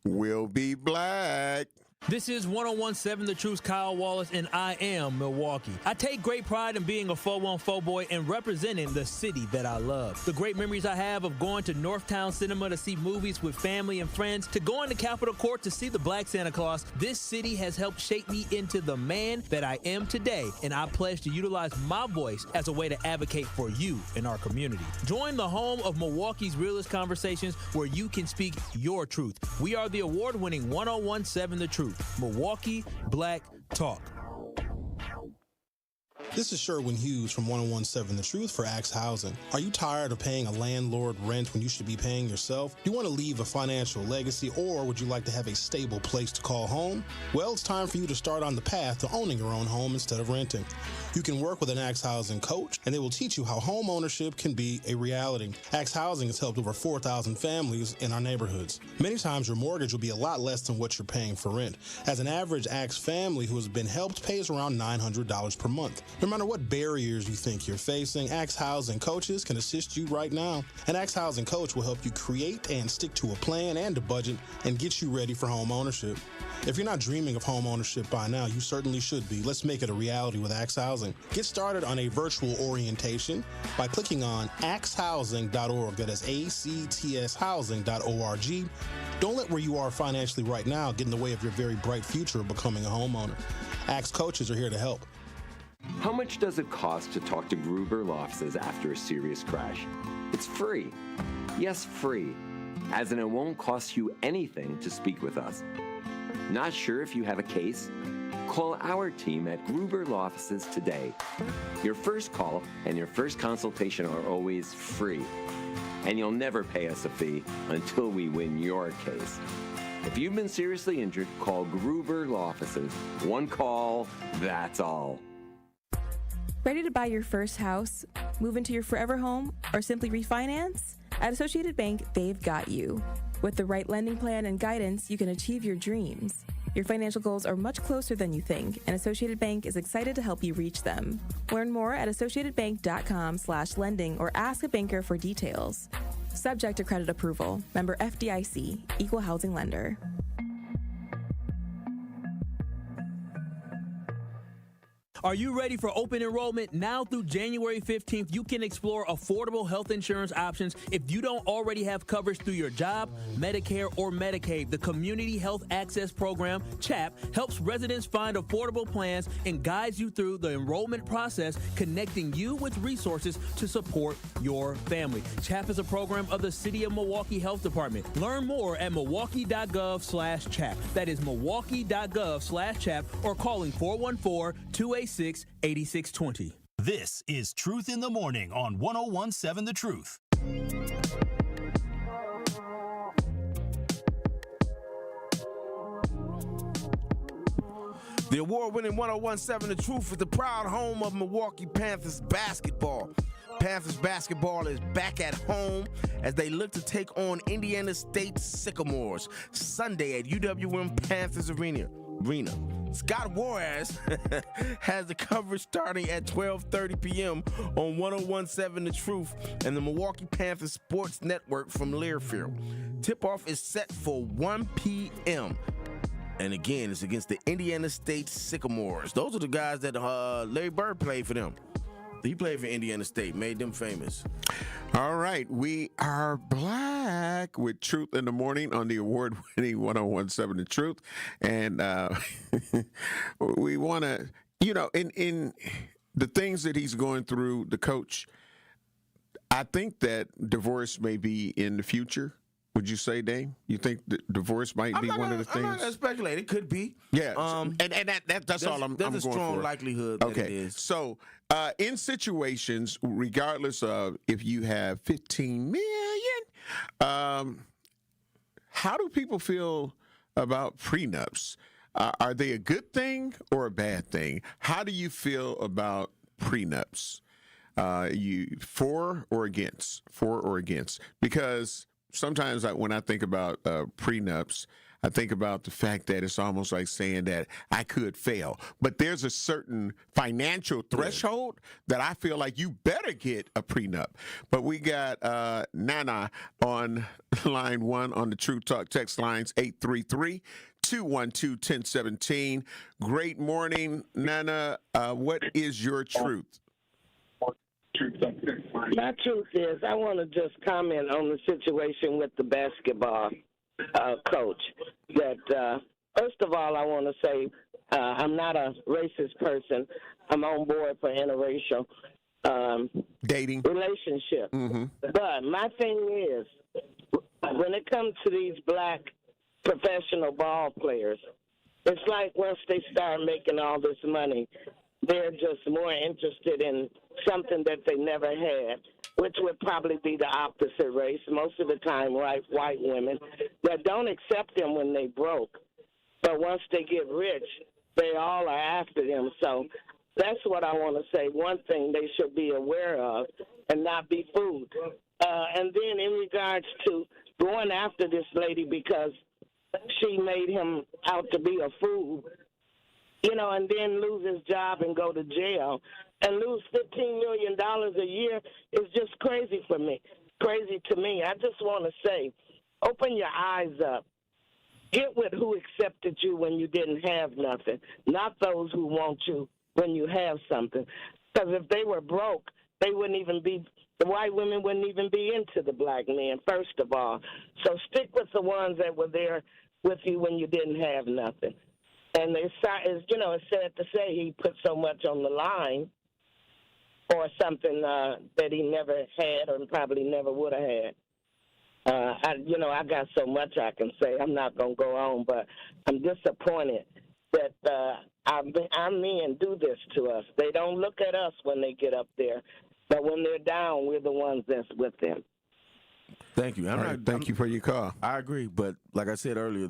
We'll be black. This is 101.7 The Truth's Kyle Wallace, and I am Milwaukee. I take great pride in being a 414 boy and representing the city that I love. The great memories I have of going to Northtown Cinema to see movies with family and friends, to going to Capitol Court to see the Black Santa Claus, this city has helped shape me into the man that I am today, and I pledge to utilize my voice as a way to advocate for you in our community. Join the home of Milwaukee's realest conversations where you can speak your truth. We are the award-winning 101.7 The Truth. Milwaukee Black Talk. This is Sherwin Hughes from 101.7 The Truth for Axe Housing. Are you tired of paying a landlord rent when you should be paying yourself? Do you want to leave a financial legacy, or would you like to have a stable place to call home? Well, it's time for you to start on the path to owning your own home instead of renting. You can work with an Axe Housing coach, and they will teach you how home ownership can be a reality. Axe Housing has helped over 4,000 families in our neighborhoods. Many times your mortgage will be a lot less than what you're paying for rent. As an average Axe family who has been helped pays around $900 per month. No matter what barriers you think you're facing, Axe Housing coaches can assist you right now. An Axe Housing coach will help you create and stick to a plan and a budget and get you ready for home ownership. If you're not dreaming of home ownership by now, you certainly should be. Let's make it a reality with Axe Housing. Get started on a virtual orientation by clicking on axehousing.org. That is ACTS housing.org. Don't let where you are financially right now get in the way of your very bright future of becoming a homeowner. Axe coaches are here to help. How much does it cost to talk to Gruber Law Offices after a serious crash? It's free. Yes, free. As in, it won't cost you anything to speak with us. Not sure if you have a case? Call our team at Gruber Law Offices today. Your first call and your first consultation are always free. And you'll never pay us a fee until we win your case. If you've been seriously injured, call Gruber Law Offices. One call, that's all. Ready to buy your first house, move into your forever home, or simply refinance? At Associated Bank, they've got you. With the right lending plan and guidance, you can achieve your dreams. Your financial goals are much closer than you think, and Associated Bank is excited to help you reach them. Learn more at associatedbank.com/lending or ask a banker for details. Subject to credit approval. Member FDIC. Equal housing lender. Are you ready for open enrollment? Now through January 15th, you can explore affordable health insurance options if you don't already have coverage through your job, Medicare, or Medicaid. The Community Health Access Program, CHAP, helps residents find affordable plans and guides you through the enrollment process, connecting you with resources to support your family. CHAP is a program of the City of Milwaukee Health Department. Learn more at milwaukee.gov/CHAP. That is milwaukee.gov/CHAP or calling 414-286-8620. This is Truth in the Morning on 101.7 The Truth. The award-winning 101.7 The Truth is the proud home of Milwaukee Panthers basketball. Panthers basketball is back at home as they look to take on Indiana State Sycamores Sunday at UWM Panthers Arena. Scott Juarez has the coverage starting at 12:30 p.m. on 101.7 The Truth and the Milwaukee Panthers Sports Network from Learfield. Tip-off is set for 1 p.m. And again, it's against the Indiana State Sycamores. Those are the guys that Larry Bird played for them. He played for Indiana State, made them famous. All right, we are back with Truth in the Morning on the award-winning 101.7 The Truth. And we want to, in the things that he's going through, the coach, I think that divorce may be in the future. Would you say, Dave? You think that divorce might be one of the things? I'm not going to speculate. It could be. Yeah. That's all I'm going for. There's a strong likelihood that it is. So in situations, regardless of if you have 15 million, how do people feel about prenups? Are they a good thing or a bad thing? How do you feel about prenups? You for or against? For or against? Because sometimes when I think about prenups, I think about the fact that it's almost like saying that I could fail. But there's a certain financial threshold that I feel like you better get a prenup. But we got Nana on line 1 on the True Talk text lines 833-212-1017. Great morning, Nana. What is your truth? My truth is, I want to just comment on the situation with the basketball coach. That first of all, I want to say I'm not a racist person. I'm on board for interracial dating relationship. Mm-hmm. But my thing is, when it comes to these black professional ball players, it's like once they start making all this money, they're just more interested in something that they never had, which would probably be the opposite race, most of the time white women, that don't accept them when they broke. But once they get rich, they all are after them. So that's what I want to say. One thing they should be aware of and not be fooled. And then in regards to going after this lady because she made him out to be a fool, and then lose his job and go to jail and lose $15 million a year is just crazy for me, crazy to me. I just want to say, open your eyes up. Get with who accepted you when you didn't have nothing, not those who want you when you have something. Because if they were broke, they wouldn't even be, the white women wouldn't even be into the black men, first of all. So stick with the ones that were there with you when you didn't have nothing. And it's sad to say he put so much on the line or something that he never had or probably never would have had. I got so much I can say. I'm not going to go on, but I'm disappointed that our men do this to us. They don't look at us when they get up there, but when they're down, we're the ones that's with them. Thank you. Thank you for your call. I agree, but like I said earlier,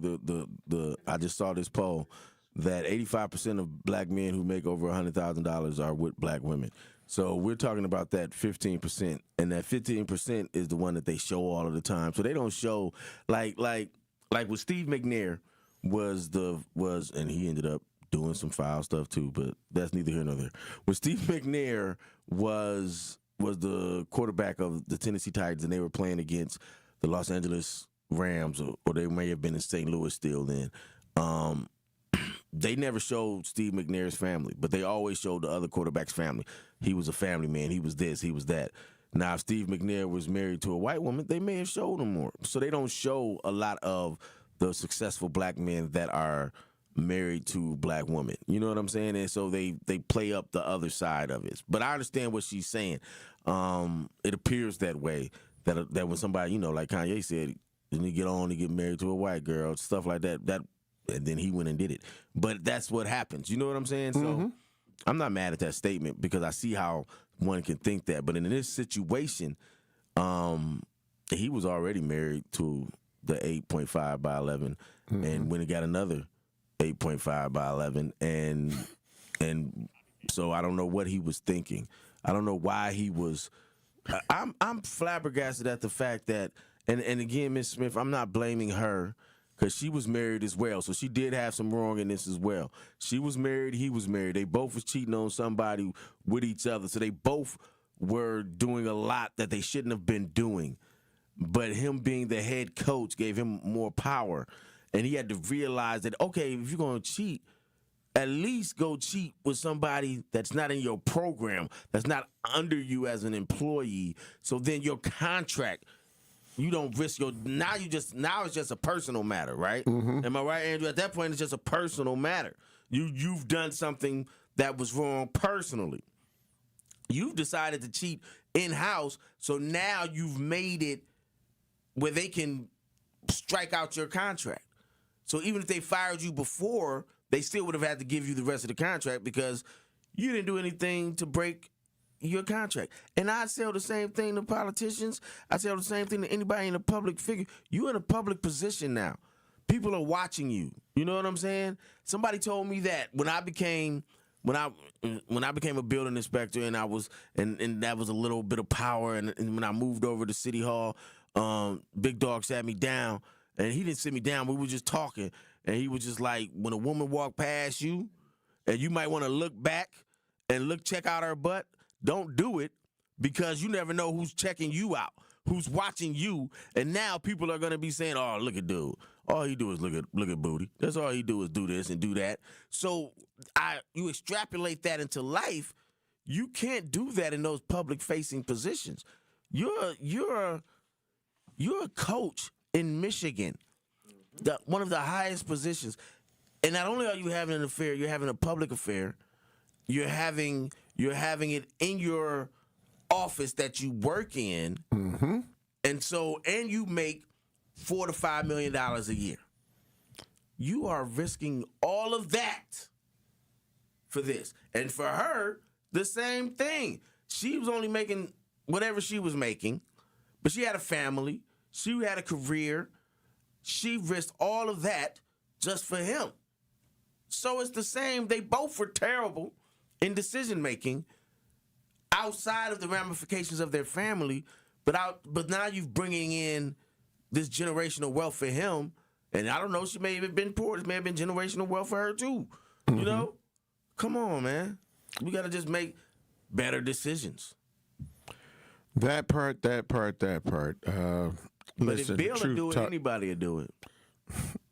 I just saw this poll that 85% of black men who make over $100,000 are with black women. So we're talking about that 15%, and that 15% is the one that they show all of the time. So they don't show like with Steve McNair was, and he ended up doing some foul stuff too, but that's neither here nor there. When Steve McNair was the quarterback of the Tennessee Titans, and they were playing against the Los Angeles Rams, or they may have been in St. Louis still then. they never showed Steve McNair's family, but they always showed the other quarterback's family. He was a family man. He was this. He was that. Now, if Steve McNair was married to a white woman, they may have showed him more. So they don't show a lot of the successful black men that are married to black women. You know what I'm saying? And so they play up the other side of it. But I understand what she's saying. It appears that way, that when somebody, like Kanye said, then he get on to get married to a white girl, stuff like that, and then he went and did it. But that's what happens. You know what I'm saying? So I'm not mad at that statement because I see how one can think that. But in this situation, he was already married to the 8.5 by 11 and when he got another 8.5 by 11. And so I don't know what he was thinking. I don't know why he was. I'm flabbergasted at the fact that, and again, Ms. Smith, I'm not blaming her, because she was married as well, so she did have some wrong in this as well. She was married, he was married. They both was cheating on somebody with each other, so they both were doing a lot that they shouldn't have been doing. But him being the head coach gave him more power, and he had to realize that, okay, if you're going to cheat, at least go cheat with somebody that's not in your program, that's not under you as an employee, so then your contract, you don't risk your. Now it's just a personal matter, right? Am I right, Andrew? At that point, it's just a personal matter. You've done something that was wrong personally. You've decided to cheat in-house, so now you've made it where they can strike out your contract. So even if they fired you before, they still would have had to give you the rest of the contract because you didn't do anything to break your contract. And I tell the same thing to politicians. I tell the same thing to anybody in a public figure. You're in a public position now. People are watching you. You know what I'm saying? Somebody told me that when I became a building inspector and I was and that was a little bit of power, and when I moved over to City Hall, Big Dog sat me down, and he didn't sit me down. We were just talking, and he was just like, when a woman walk past you, and you might want to look back and check out her butt. Don't do it, because you never know who's checking you out, who's watching you, and now people are going to be saying, "Oh, look at dude. All he do is look at booty. That's all he do is do this and do that." So you extrapolate that into life. You can't do that in those public-facing positions. You're a coach in Michigan, one of the highest positions, and not only are you having an affair, you're having a public affair. You're having it in your office that you work in, and you make $4 to $5 million a year. You are risking all of that for this, and for her, the same thing. She was only making whatever she was making, but she had a family, she had a career. She risked all of that just for him. So it's the same. They both were terrible in decision-making outside of the ramifications of their family, but now you're bringing in this generational wealth for him, and I don't know, she may have been poor. This may have been generational wealth for her too. You know? Come on, man. We got to just make better decisions. That part. But Listen, if Bill will do it, anybody will do it.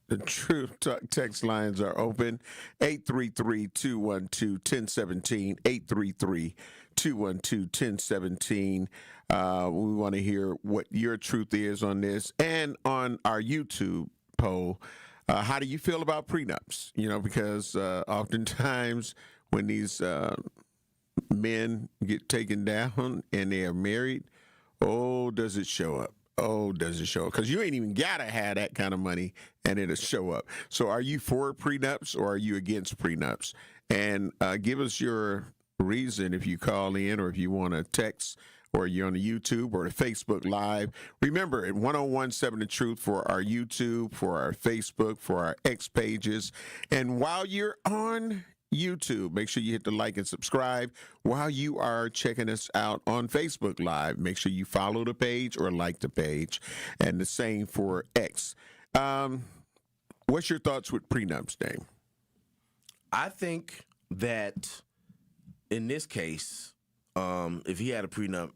The Truth Talk text lines are open. 833-212-1017. 833-212-1017. We want to hear what your truth is on this. And on our YouTube poll, how do you feel about prenups? Because oftentimes when these men get taken down and they are married, does it show up? Does it show up? Because you ain't even got to have that kind of money and it'll show up. So are you for prenups or are you against prenups? And give us your reason if you call in or if you want to text or you're on the YouTube or the Facebook Live. Remember, at 1017 The Truth for our YouTube, for our Facebook, for our X pages. And while you're on YouTube, make sure you hit the like and subscribe. While you are checking us out on Facebook Live, make sure you follow the page or like the page, and the same for X. What's your thoughts with prenups, Dave? I think that in this case, if he had a prenup,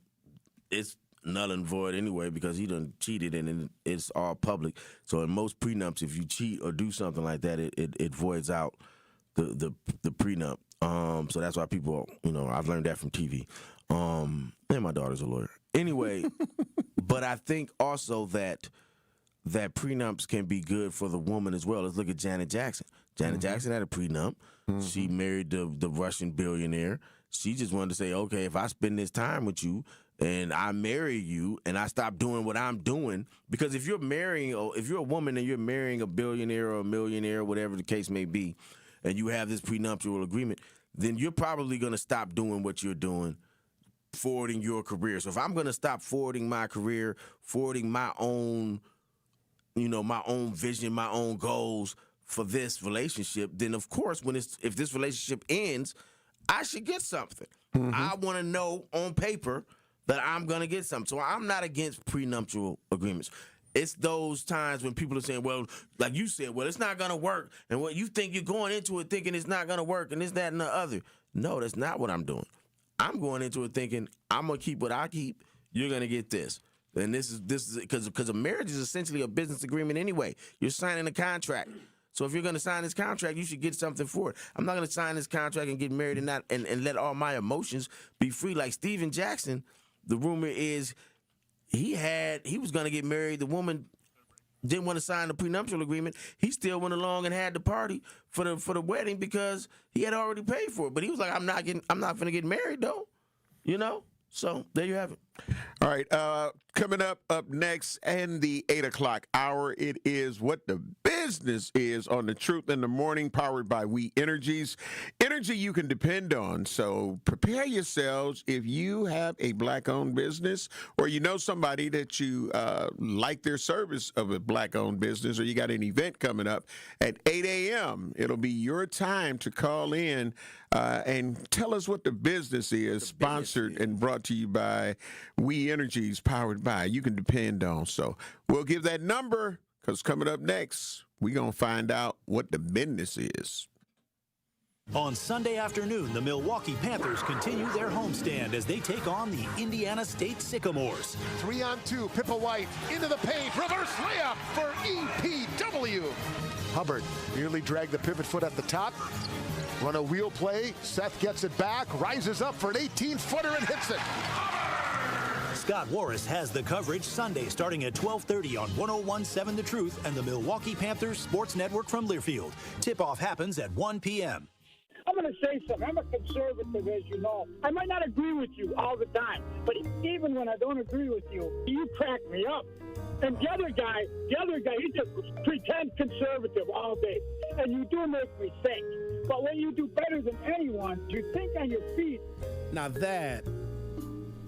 it's null and void anyway because he done cheated and it's all public. So in most prenups, if you cheat or do something like that, it voids out the prenup. So that's why people, I've learned that from TV. And my daughter's a lawyer. Anyway, but I think also that prenups can be good for the woman as well. Let's look at Janet Jackson. Janet Jackson had a prenup. She married the Russian billionaire. She just wanted to say, okay, if I spend this time with you and I marry you and I stop doing what I'm doing, because if you're a woman and you're marrying a billionaire or a millionaire, whatever the case may be, and you have this prenuptial agreement, then you're probably going to stop doing what you're doing, forwarding your career. So if I'm going to stop forwarding my career, forwarding my own, my own vision, my own goals for this relationship, then of course, if this relationship ends, I should get something. I want to know on paper that I'm going to get something. So I'm not against prenuptial agreements. It's those times when people are saying, well, like you said, well, it's not going to work. And what you think you're going into it thinking it's not going to work and this, that, and the other. No, that's not what I'm doing. I'm going into it thinking I'm going to keep what I keep. You're going to get this. And this is because a marriage is essentially a business agreement anyway. You're signing a contract. So if you're going to sign this contract, you should get something for it. I'm not going to sign this contract and get married and let all my emotions be free. Like Steven Jackson, the rumor is he was going to get married. The woman didn't want to sign the prenuptial agreement. He still went along and had the party for the wedding because he had already paid for it. But he was like, I'm not going to get married though, So there you have it. All right, coming up next in the 8 o'clock hour, it is What the Business Is on The Truth in the Morning, powered by We Energies. Energy you can depend on, so prepare yourselves if you have a black-owned business or you know somebody that you like their service of a black-owned business, or you got an event coming up at 8 a.m. It'll be your time to call in and tell us what the business is, sponsored and brought to you by We Energies, powered by You Can Depend On. So we'll give that number, because coming up next, we're going to find out what the business is. On Sunday afternoon, the Milwaukee Panthers continue their homestand as they take on the Indiana State Sycamores. 3-on-2, Pippa White into the paint, reverse layup for EPW. Hubbard nearly dragged the pivot foot at the top. Run a wheel play, Seth gets it back, rises up for an 18-footer and hits it. Scott Warris has the coverage Sunday starting at 12:30 on 101.7 The Truth and the Milwaukee Panthers Sports Network from Learfield. Tip-off happens at 1 p.m. I'm going to say something. I'm a conservative, as you know. I might not agree with you all the time, but even when I don't agree with you, you crack me up. And the other guy, he just pretends conservative all day. And you do make me think. But when you do better than anyone, you think on your feet. Now that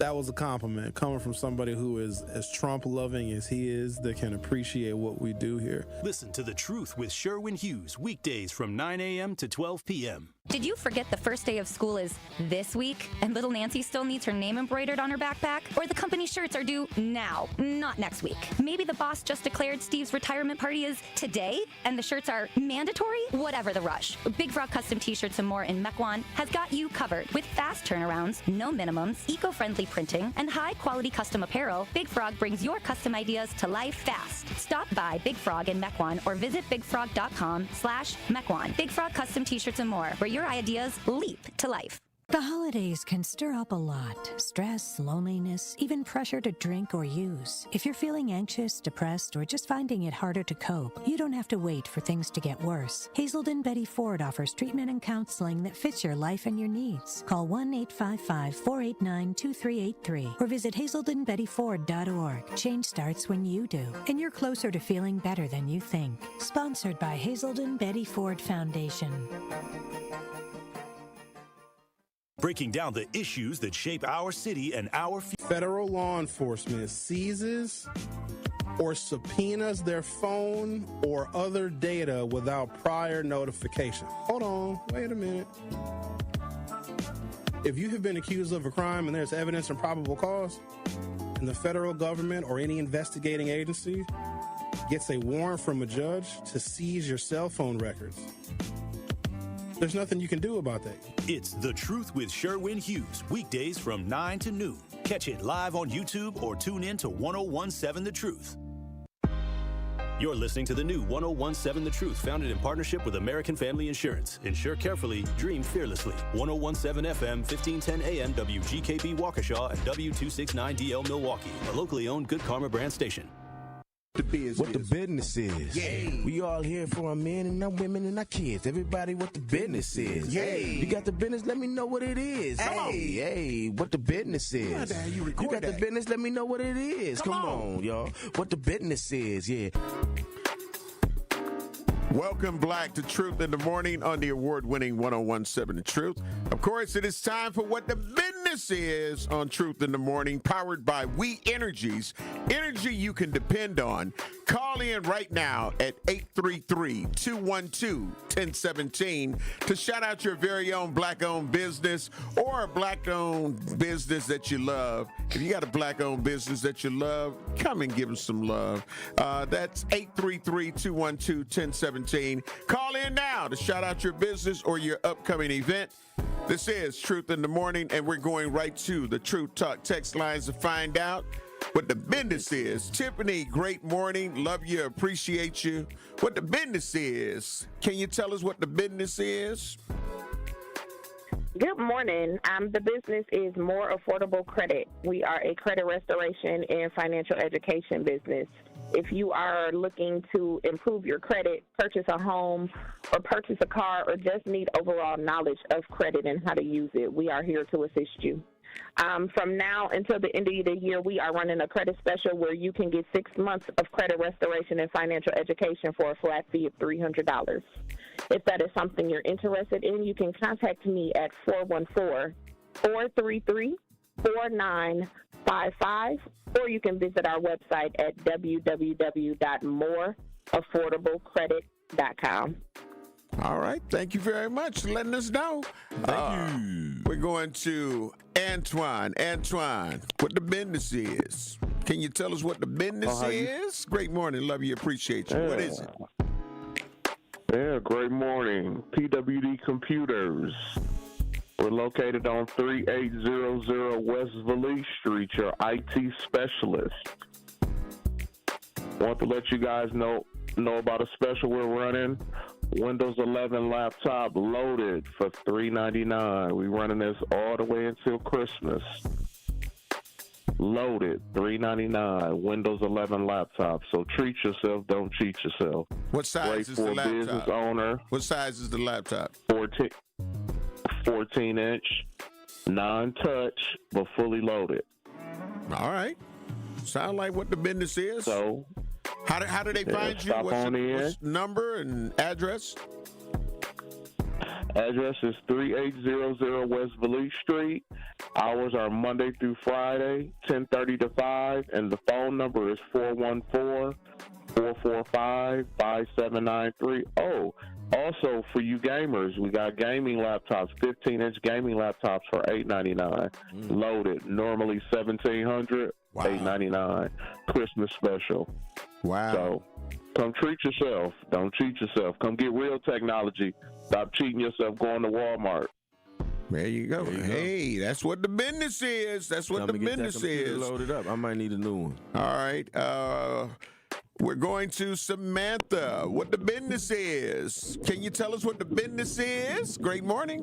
was a compliment coming from somebody who is as Trump-loving as he is, that can appreciate what we do here. Listen to The Truth with Sherwin Hughes, weekdays from 9 a.m. to 12 p.m. Did you forget the first day of school is this week and little Nancy still needs her name embroidered on her backpack? Or the company shirts are due now, not next week? Maybe the boss just declared Steve's retirement party is today and the shirts are mandatory? Whatever the rush, Big Frog Custom T-shirts and more in Mequon has got you covered with fast turnarounds, no minimums, eco-friendly printing, and high-quality custom apparel. Big Frog brings your custom ideas to life fast. Stop by Big Frog in Mequon or visit bigfrog.com/Mequon. Big Frog Custom T-shirts and more, where your ideas leap to life. The holidays can stir up a lot. Stress, loneliness, even pressure to drink or use. If you're feeling anxious, depressed, or just finding it harder to cope, you don't have to wait for things to get worse. Hazelden Betty Ford offers treatment and counseling that fits your life and your needs. Call 1-855-489-2383 or visit hazeldenbettyford.org. Change starts when you do, and you're closer to feeling better than you think. Sponsored by Hazelden Betty Ford Foundation. Breaking down the issues that shape our city and our future. Federal law enforcement seizes or subpoenas their phone or other data without prior notification. Hold on, wait a minute. If you have been accused of a crime and there's evidence and probable cause, and the federal government or any investigating agency gets a warrant from a judge to seize your cell phone records, there's nothing you can do about that. It's The Truth with Sherwin Hughes, weekdays from 9 to noon. Catch it live on YouTube or tune in to 101.7 The Truth. You're listening to the new 1017 The Truth, founded in partnership with American Family Insurance. Insure carefully, dream fearlessly. 1017 FM, 1510 AM, WGKB Waukesha, and W269DL Milwaukee, a locally owned Good Karma brand station. What the business is. Yeah. We all here for our men and our women and our kids. Everybody, what the business is. Yeah. You got the business? Let me know what it is. Hey, what the business is. You got the business? Let me know what it is. Come on, y'all. What the business is. Yeah. Welcome back to Truth in the Morning on the award-winning 1017 The Truth. Of course, it is time for What the Business Is on Truth in the Morning, powered by We Energies. Energy you can depend on. Call in right now at 833-212-1017 to shout out your very own black-owned business or a black-owned business that you love. If you got a black-owned business that you love, come and give them some love. That's 833-212-1017. Call in now to shout out your business or your upcoming event. This is Truth in the Morning, and we're going right to the Truth Talk text lines to find out what the business is. Tiffany, great morning. Love you, appreciate you. What the business is. Can you tell us what the business is? Good morning. The business is More Affordable Credit. We are a credit restoration and financial education business. If you are looking to improve your credit, purchase a home, or purchase a car, or just need overall knowledge of credit and how to use it, we are here to assist you. From now until the end of the year, we are running a credit special where you can get 6 months of credit restoration and financial education for a flat fee of $300. If that is something you're interested in, you can contact me at 414-433-4955, or you can visit our website at www.moreaffordablecredit.com. All right. Thank you very much for letting us know. Thank you. We're going to Antoine. Antoine, what the business is. Can you tell us what the business is? Great morning. Love you. Appreciate you. What is it? Yeah, great morning. PWD Computers. We're located on 3800 West Valise Street, your IT specialist. Want to let you guys know about a special we're running. Windows 11 laptop loaded for $399. We're running this all the way until Christmas. Loaded, $399. Windows 11 laptop. So treat yourself, don't cheat yourself. What size is the laptop? Business owner. What size is the laptop? 14-inch, non-touch, but fully loaded. All right. Sound like what the business is. So, how do they find you? What's number and address? Address is 3800 West Valise Street. Hours are Monday through Friday, 10:30 to 5, and the phone number is 414-445-5793. Oh, also for you gamers, we got gaming laptops, 15-inch gaming laptops for $899. Loaded, normally $1,700, $899. Christmas special. Wow. So come treat yourself. Don't cheat yourself. Come get real technology. Stop cheating yourself going to Walmart. There you go. Hey, that's what the business is. That's what the business is. Loaded up. I might need a new one. All right. We're going to Samantha. What the business is. Can you tell us what the business is? Great morning.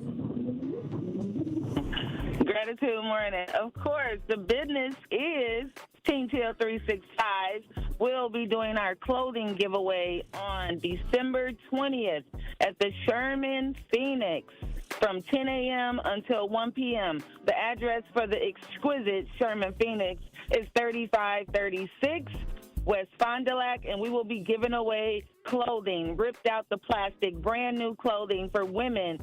Gratitude morning. Of course, the business is Team Till 365. We'll be doing our clothing giveaway on December 20th at the Sherman Phoenix from 10 a.m. until 1 p.m. The address for the exquisite Sherman Phoenix is 3536 West Fond du Lac, and we will be giving away clothing, ripped out the plastic, brand new clothing for women.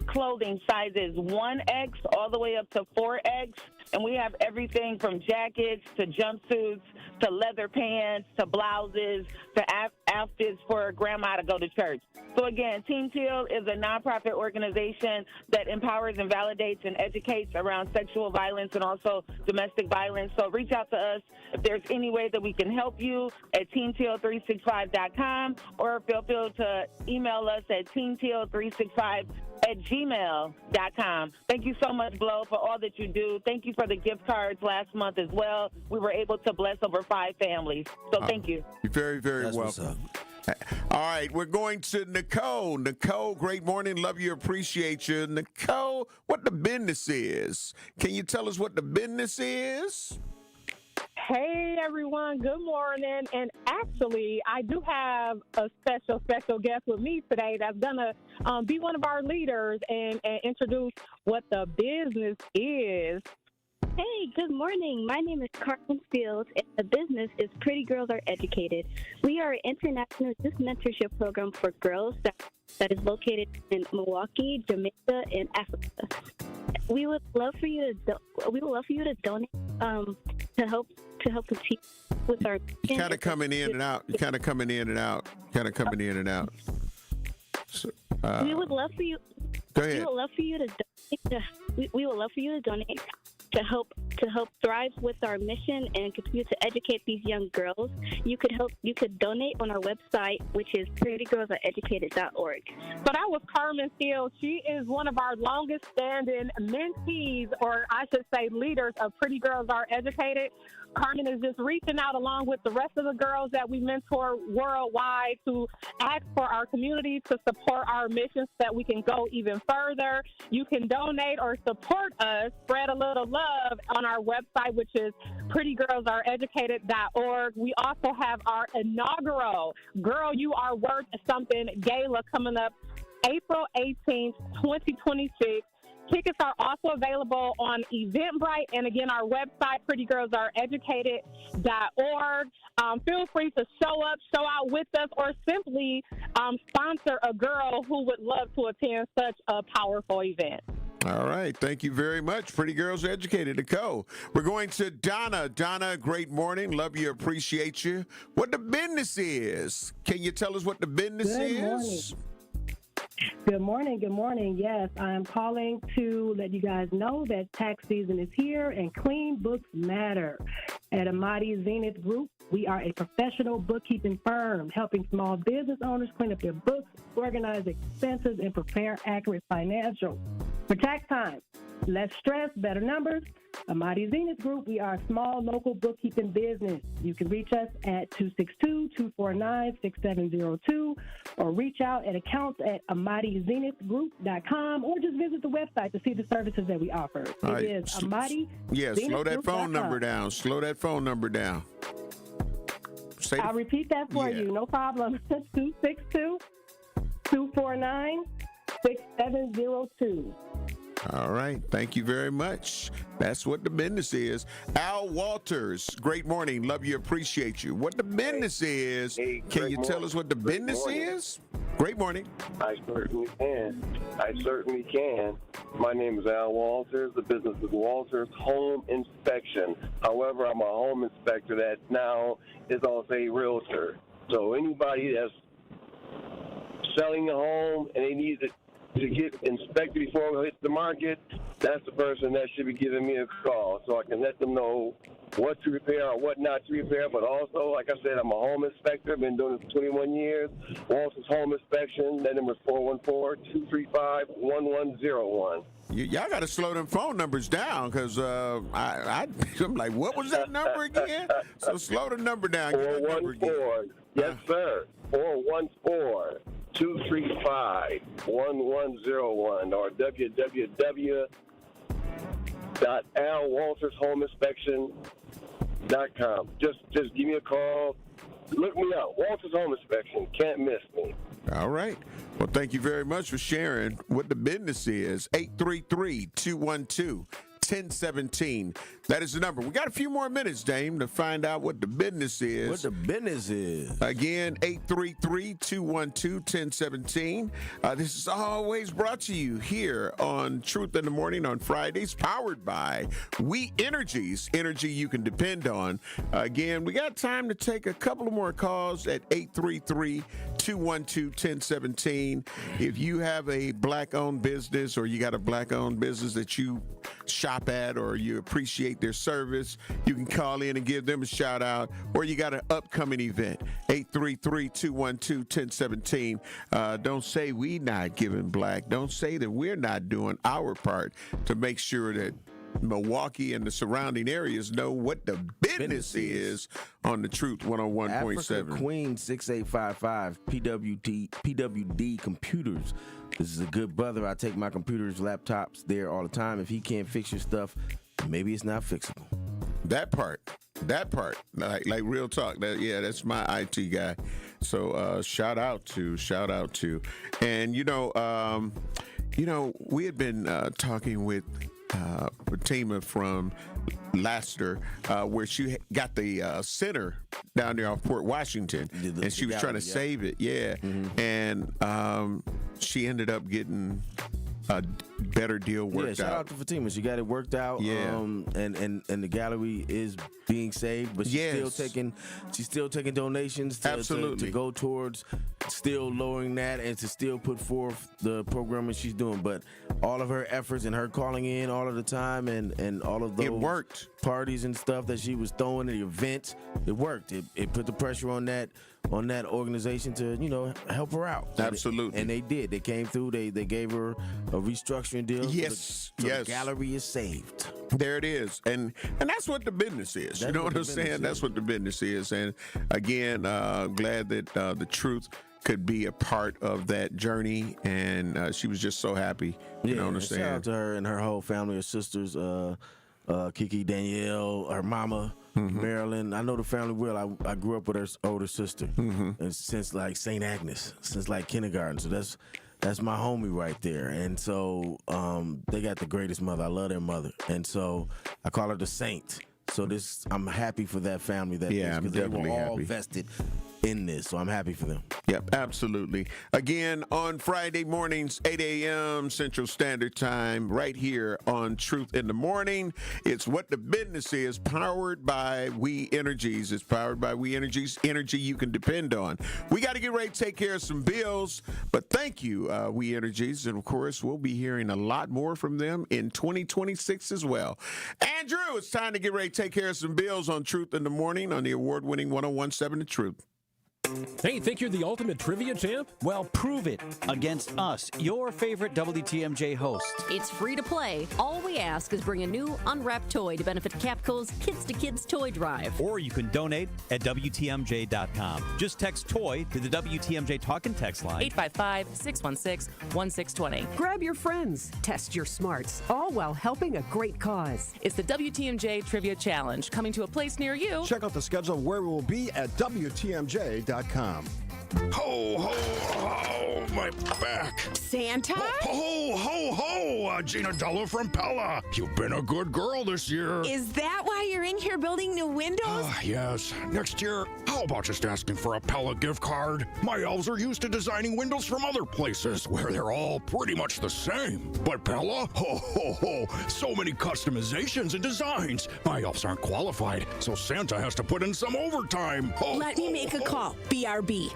Clothing sizes 1X all the way up to 4X, and we have everything from jackets to jumpsuits to leather pants to blouses to outfits for grandma to go to church. So again, Team Teal is a nonprofit organization that empowers and validates and educates around sexual violence and also domestic violence. So reach out to us if there's any way that we can help you at teamteal365.com, or feel free to email us at teamteal365 @gmail.com. Thank you so much, Blow, for all that you do. Thank you for the gift cards last month as well. We were able to bless over 5 families. So thank you. You're very, very welcome. All right, we're going to Nicole. Nicole, great morning. Love you, appreciate you. Nicole, what the business is? Can you tell us what the business is? Hey, everyone. Good morning. And actually, I do have a special guest with me today that's going to be one of our leaders and introduce what the business is. Hey, good morning. My name is Carmen Fields, and the business is Pretty Girls Are Educated. We are an international youth mentorship program for girls that is located in Milwaukee, Jamaica, and Africa. We would love for you to donate to help the team with our. You're kind of coming in and out. So, we would love for you. Go ahead. We would love for you to donate. We would love for you to donate to help thrive with our mission and continue to educate these young girls. You could donate on our website, which is prettygirlsareeducated.org. So that was Carmen Fields. She is one of our longest standing mentees, or I should say leaders of Pretty Girls Are Educated. Carmen is just reaching out along with the rest of the girls that we mentor worldwide to ask for our community to support our mission so that we can go even further. You can donate or support us, spread a little love on our website, which is prettygirlsareeducated.org. We also have our inaugural Girl You Are Worth Something gala coming up April 18th, 2026. Tickets are also available on Eventbrite and, again, our website, prettygirlsareeducated.org. Feel free to show out with us, or simply sponsor a girl who would love to attend such a powerful event. All right. Thank you very much. Pretty Girls Are Educated. Nicole. We're going to Donna. Donna, great morning. Love you, appreciate you. What the business is? Can you tell us what the business is? Good morning. Yes, I am calling to let you guys know that tax season is here and clean books matter. At Amati Zenith Group, we are a professional bookkeeping firm helping small business owners clean up their books, organize expenses, and prepare accurate financials. For tax time, less stress, better numbers. Amati Zenith Group, we are a small local bookkeeping business. You can reach us at 262-249-6702 or reach out at accounts@amatizenithgroup.com or just visit the website to see the services that we offer. It is Amati. Yeah, slow that phone number down. I'll repeat that for you. No problem. 262-249-6702. All right. Thank you very much. That's what the business is. Al Walters, great morning. Love you, appreciate you. What the business is, can you tell us what the business is? Great morning. I certainly can. My name is Al Walters. The business is Walters Home Inspection. However, I'm a home inspector that now is also a realtor. So anybody that's selling a home and they need to get inspected before it hits the market, that's the person that should be giving me a call so I can let them know what to repair or what not to repair. But also, like I said, I'm a home inspector. Been doing this for 21 years. Walters Home Inspection. That number is 414-235-1101. Y'all got to slow them phone numbers down because I'm like, what was that number again? So slow the number down. 414. Yes, sir. 414-235-1101 or www.alwaltershomeinspection.com. Just give me a call. Look me up. Walters Home Inspection. Can't miss me. All right. Well, thank you very much for sharing what the business is. 833-212-1017. That is the number. We got a few more minutes, Dame, to find out what the business is. What the business is. Again, 833-212-1017. This is always brought to you here on Truth in the Morning on Fridays, powered by We Energies, energy you can depend on. Again, we got time to take a couple of more calls at 833-212-1017. If you have a black-owned business or you got a black-owned business that you shop at or you appreciate appreciate their service, you can call in and give them a shout out, or you got an upcoming event, 833-212-1017. Don't say we not giving black. Don't say that we're not doing our part to make sure that Milwaukee and the surrounding areas know what the business is on the Truth 101.7. Africa Queen 6855 PWD Computers. This is a good brother. I take my computers, laptops there all the time. If he can't fix your stuff, maybe it's not fixable. That part, like real talk. That's my IT guy. So shout out to, and we had been talking with Fatima from Lassiter, where she got the center down there off Port Washington, and she was trying to save it, and she ended up getting a better deal worked out. Shout out to Fatima. She got it worked out. And the gallery is being saved, but she's still taking donations to go towards still lowering that and to still put forth the programming she's doing. But all of her efforts and her calling in all of the time and all of those parties and stuff that she was throwing, the events, it worked. It put the pressure on that organization to help her out. Absolutely. And they did. They came through. They gave her a restructuring deal. Yes. The gallery is saved. There it is. And that's what the business is. You know what I'm saying? That's what the business is. And again, glad that the Truth could be a part of that journey, and she was just so happy. You know what I'm saying? Shout out to her and her whole family, her sisters, Kiki, Danielle, her mama, Marilyn. I know the family well. I grew up with her older sister and since like St. Agnes, since like kindergarten. So that's my homie right there. And so they got the greatest mother. I love their mother. And so I call her the Saint. So I'm happy for that family. I'm definitely they were all happy. vested in this, so I'm happy for them. Yep, absolutely. Again, on Friday mornings, 8 a.m. Central Standard Time, right here on Truth in the Morning. It's What the Business Is, powered by We Energies. It's powered by We Energies, energy you can depend on. We got to get ready to take care of some bills, but thank you, We Energies. And, of course, we'll be hearing a lot more from them in 2026 as well. Andrew, it's time to get ready to take care of some bills on Truth in the Morning on the award-winning 101.7 The Truth. Hey, think you're the ultimate trivia champ? Well, prove it against us, your favorite WTMJ host. It's free to play. All we ask is bring a new unwrapped toy to benefit Capco's Kids to Kids Toy Drive. Or you can donate at WTMJ.com. Just text TOY to the WTMJ Talk and Text line. 855-616-1620. Grab your friends. Test your smarts. All while helping a great cause. It's the WTMJ Trivia Challenge, coming to a place near you. Check out the schedule of where we will be at WTMJ.com. Ho, ho, ho, my back. Santa? Ho, ho, ho, Gina Della from Pella. You've been a good girl this year. Is that why you're in here building new windows? Yes. Next year, how about just asking for a Pella gift card? My elves are used to designing windows from other places where they're all pretty much the same. But Pella? Ho, ho, ho, so many customizations and designs. My elves aren't qualified, so Santa has to put in some overtime. Ho, Let me make a call. BRB.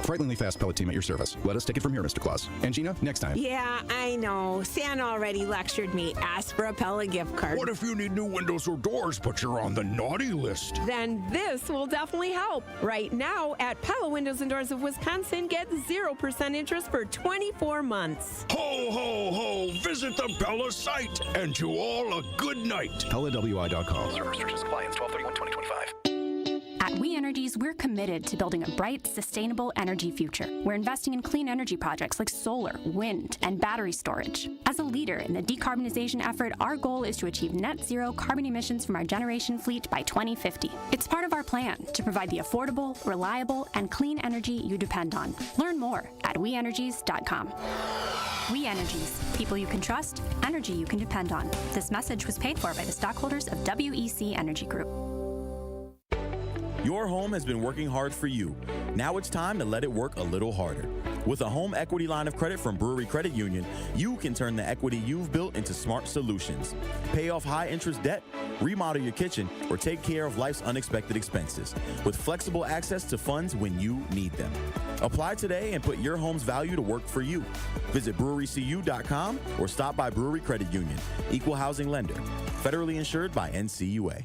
Frighteningly fast pellet team at your service. Let us take it from here, Mr. Claus. And Gina, next time. Yeah, I know. Santa already lectured me. Ask for a Pella gift card. What if you need new windows or doors, but you're on the naughty list? Then this will definitely help. Right now, at Pella Windows and Doors of Wisconsin, get 0% interest for 24 months. Ho, ho, ho! Visit the Pella site, and to all a good night. PellaWI.com. Restrictions apply. Ends 12/31/2025. At We Energies, we're committed to building a bright, sustainable energy future. We're investing in clean energy projects like solar, wind, and battery storage. As a leader in the decarbonization effort, our goal is to achieve net zero carbon emissions from our generation fleet by 2050. It's part of our plan to provide the affordable, reliable, and clean energy you depend on. Learn more at WeEnergies.com. We Energies, people you can trust, energy you can depend on. This message was paid for by the stockholders of WEC Energy Group. Your home has been working hard for you. Now it's time to let it work a little harder. With a home equity line of credit from Brewery Credit Union, you can turn the equity you've built into smart solutions. Pay off high-interest debt, remodel your kitchen, or take care of life's unexpected expenses with flexible access to funds when you need them. Apply today and put your home's value to work for you. Visit brewerycu.com or stop by Brewery Credit Union. Equal housing lender. Federally insured by NCUA.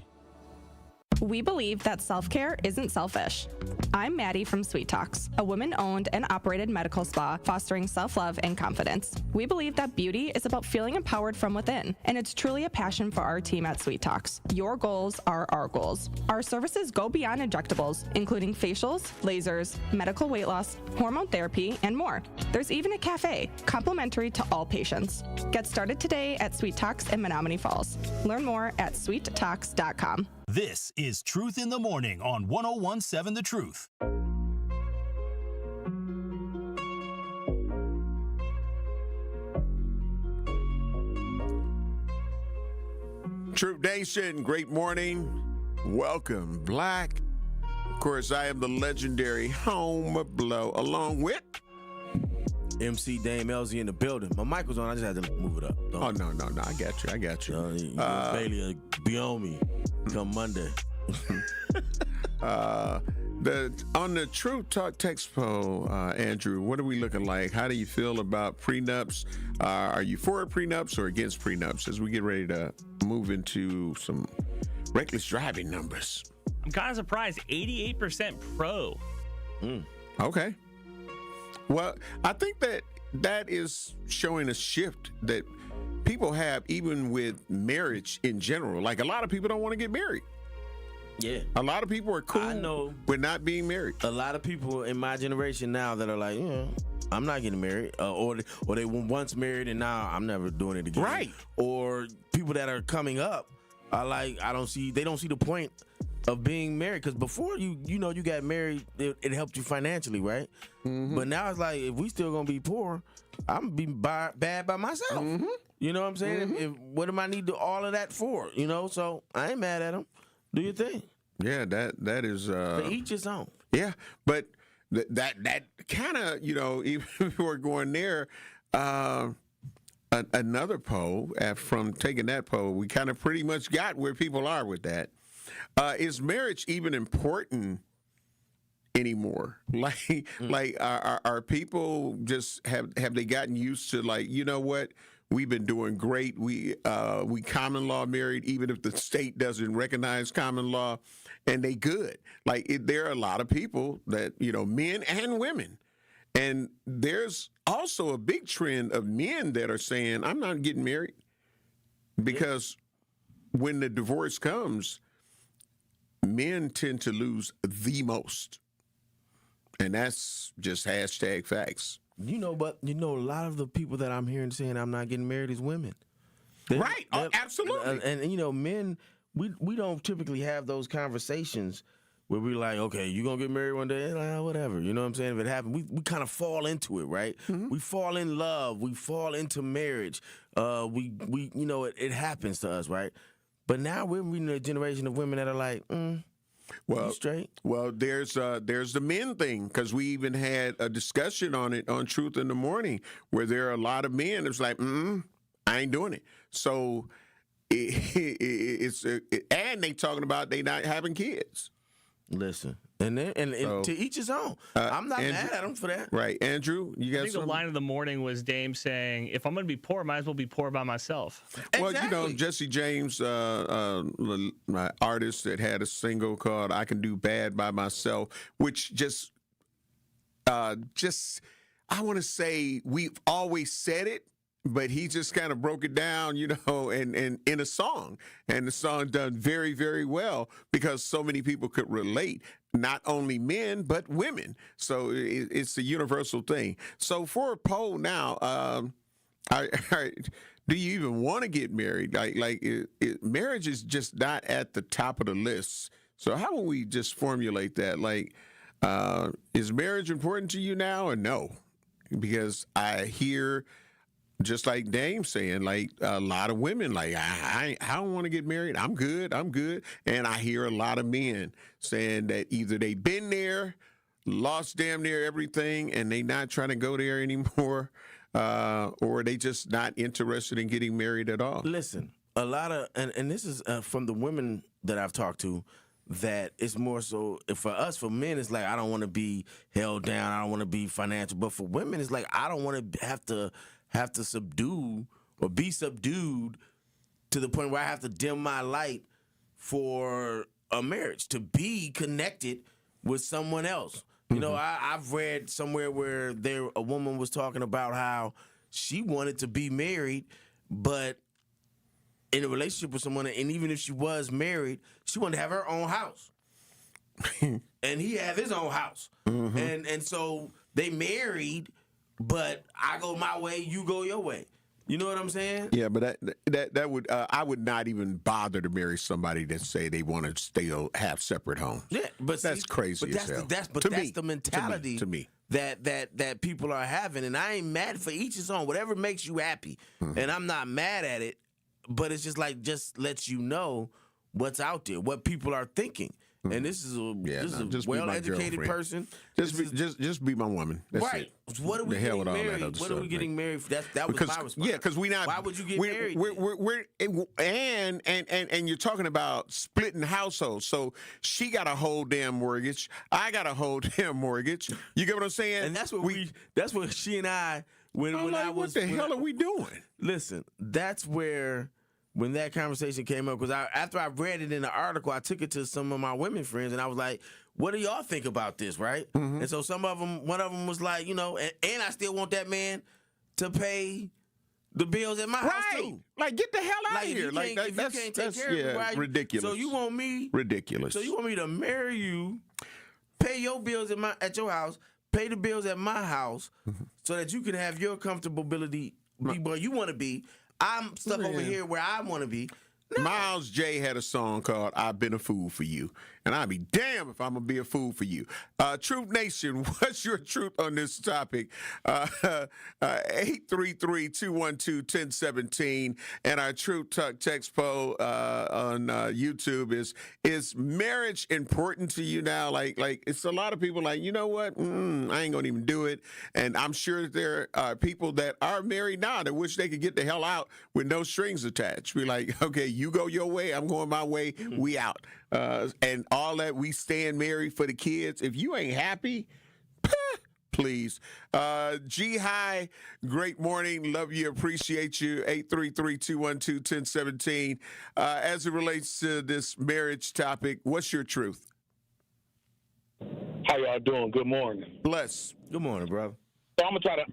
We believe that self-care isn't selfish. I'm Maddie from Sweet Talks, a women-owned and operated medical spa fostering self-love and confidence. We believe that beauty is about feeling empowered from within, and it's truly a passion for our team at Sweet Talks. Your goals are our goals. Our services go beyond injectables, including facials, lasers, medical weight loss, hormone therapy, and more. There's even a cafe, complimentary to all patients. Get started today at Sweet Talks in Menominee Falls. Learn more at sweettalks.com. This is Truth in the Morning on 101.7 The Truth. Truth Nation, great morning. Welcome, Black. Of course, I am the legendary Home Blow, along with MC Dame Elsie in the building. My mic was on. I just had to move it up. Oh, no. I got you. Bailey will be on me come Monday. On the Truth Talk text poll, Andrew, what are we looking like? How do you feel about prenups? Are you for prenups or against prenups as we get ready to move into some reckless driving numbers? I'm kind of surprised. 88% pro. Okay. Well, I think that is showing a shift that people have even with marriage in general. Like, a lot of people don't want to get married. Yeah. A lot of people are cool with not being married. A lot of people in my generation now that are like, I'm not getting married. Or they were once married and now I'm never doing it again. Right. Or people that are coming up are like, they don't see the point of being married. Because before you got married, it helped you financially, right? Mm-hmm. But now it's like, if we still going to be poor, I'm going to be bad by myself. Mm-hmm. You know what I'm saying? Mm-hmm. What am I need all of that for? So I ain't mad at them. Do your thing. Yeah, that is. To each his own. Yeah, but that kind of, even if we're going there, another poll, from taking that poll, we kind of pretty much got where people are with that. Is marriage even important anymore? Like are people just have they gotten used to, like, you know what? We've been doing great. We common law married, even if the state doesn't recognize common law, and they good. Like, there are a lot of people that, men and women. And there's also a big trend of men that are saying, I'm not getting married. Because when the divorce comes, men tend to lose the most. And that's just hashtag facts. But a lot of the people that I'm hearing saying I'm not getting married is women. Right. Absolutely. And men, we don't typically have those conversations where we're like, okay, you going to get married one day? Like, whatever. You know what I'm saying? If it happens, we kind of fall into it, right? Mm-hmm. We fall in love. We fall into marriage. It happens to us, right? But now we're reading a generation of women that are like, well, straight. Well, there's the men thing, because we even had a discussion on it on Truth in the Morning, where there are a lot of men that's like, I ain't doing it. So and they talking about they not having kids. Listen, and to each his own. I'm not mad at them for that. Right, Andrew, you got I think something? the line of the morning was Dame saying, "If I'm going to be poor, I might as well be poor by myself." Exactly. Well, Jesse James, my artist that had a single called "I Can Do Bad by Myself," which I want to say we've always said it, but he just kind of broke it down, and in a song. And the song done very, very well because so many people could relate, not only men, but women. So it's a universal thing. So for a poll now, do you even want to get married? Marriage is just not at the top of the list. So how will we just formulate that? Like, is marriage important to you now or no? Because I hear, just like Dame saying, like, a lot of women, like, I don't want to get married. I'm good. And I hear a lot of men saying that either they've been there, lost damn near everything, and they not trying to go there anymore, or they just not interested in getting married at all. Listen, a lot of, and this is from the women that I've talked to, that it's more so for us, for men, it's like I don't want to be held down, I don't want to be financial. But for women, it's like I don't want to have to subdue or be subdued to the point where I have to dim my light for a marriage, to be connected with someone else. You know, I've read somewhere where a woman was talking about how she wanted to be married, but in a relationship with someone, and even if she was married, she wanted to have her own house. And he had his own house. And so they married, but I go my way, you go your way. You know what I'm saying? Yeah, but that would I would not even bother to marry somebody that say they want to still have separate homes. Yeah, but that's crazy. But that's as hell. that's the mentality to me. that people are having, and I ain't mad. For each his own. Whatever makes you happy, and I'm not mad at it. But it's just lets you know what's out there, what people are thinking. And this is a well-educated person. Just be my woman. That's right. It. What are we getting married? What are we getting married for? That was my response. Yeah, because we not. Why would you get married? And you're talking about splitting households. So she got a whole damn mortgage. I got a whole damn mortgage. You get what I'm saying? And that's what that's what she and I when I was. What the hell are we doing? Listen, that's where. When that conversation came up, because after I read it in the article, I took it to some of my women friends, and I was like, what do y'all think about this, right? And so one of them was like, you know, and I still want that man to pay the bills at my house, too. Like, get the hell out of here. If you can't take care of me, right? Ridiculous. So you want me... Ridiculous. So you want me to marry you, pay your bills at your house, pay the bills at my house, so that you can have your comfortability, be where you want to be. I'm stuck over here where I want to be. No. Miles J had a song called I've Been a Fool for You. And I'd be damned if I'm going to be a fool for you. Truth Nation, what's your truth on this topic? 833-212-1017. And our Truth Talk text poll on YouTube is marriage important to you now? Like it's a lot of people like, you know what? I ain't going to even do it. And I'm sure that there are people that are married now that wish they could get the hell out with no strings attached. Be like, okay, you go your way, I'm going my way, we out. And all that, we staying married for the kids. If you ain't happy, please. G High, great morning. Love you, appreciate you. 833-212-1017. As it relates to this marriage topic, what's your truth? How y'all doing? Good morning. Bless. Good morning, brother. So I'm gonna try to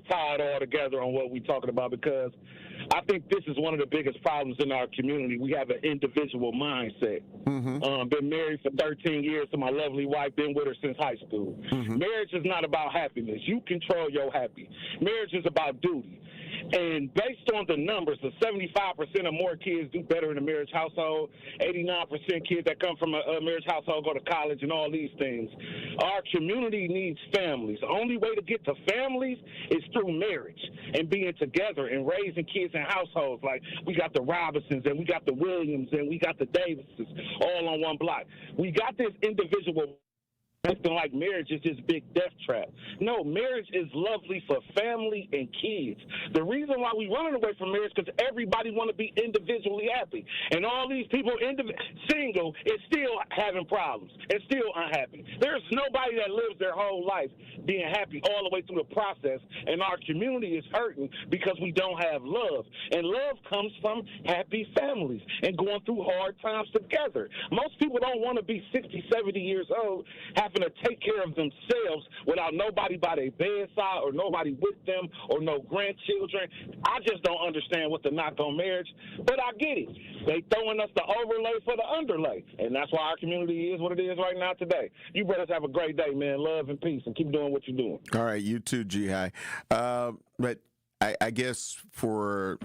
tie it all together on what we're talking about, because I think this is one of the biggest problems in our community. We have an individual mindset. Been married for 13 years to my lovely wife, been with her since high school. Marriage is not about happiness. You control your happy. Marriage is about duty. And based on the numbers, the 75% or more kids do better in a marriage household. 89% kids that come from a marriage household go to college and all these things. Our community needs families. The only way to get to families is through marriage and being together and raising kids in households. Like we got the Robinsons and we got the Williams and we got the Davises all on one block. We got this individual acting like marriage is this big death trap. No, marriage is lovely for family and kids. The reason why we running away from marriage is because everybody want to be individually happy. And all these people single is still having problems and still unhappy. There's nobody that lives their whole life being happy all the way through the process. And our community is hurting because we don't have love. And love comes from happy families and going through hard times together. Most people don't want to be 60, 70 years old having to take care of themselves without nobody by their bedside or nobody with them or no grandchildren. I just don't understand what the knock on marriage, but I get it. They throwing us the overlay for the underlay, and that's why our community is what it is right now today. You brothers have a great day, man. Love and peace, and keep doing what you're doing. All right, you too, G-High. But I guess I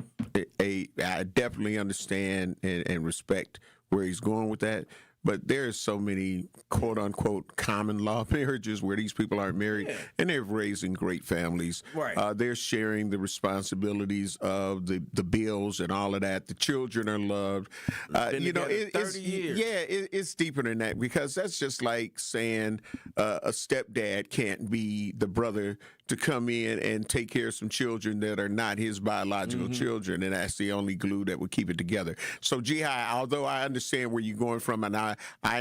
definitely understand and respect where he's going with that. But there's so many quote-unquote common law marriages where these people aren't married, and they're raising great families. Right. They're sharing the responsibilities of the bills and all of that. The children are loved. It's deeper than that, because that's just like saying a stepdad can't be the brother to come in and take care of some children that are not his biological children, and that's the only glue that would keep it together. So, Jihai, although I understand where you're going from, and I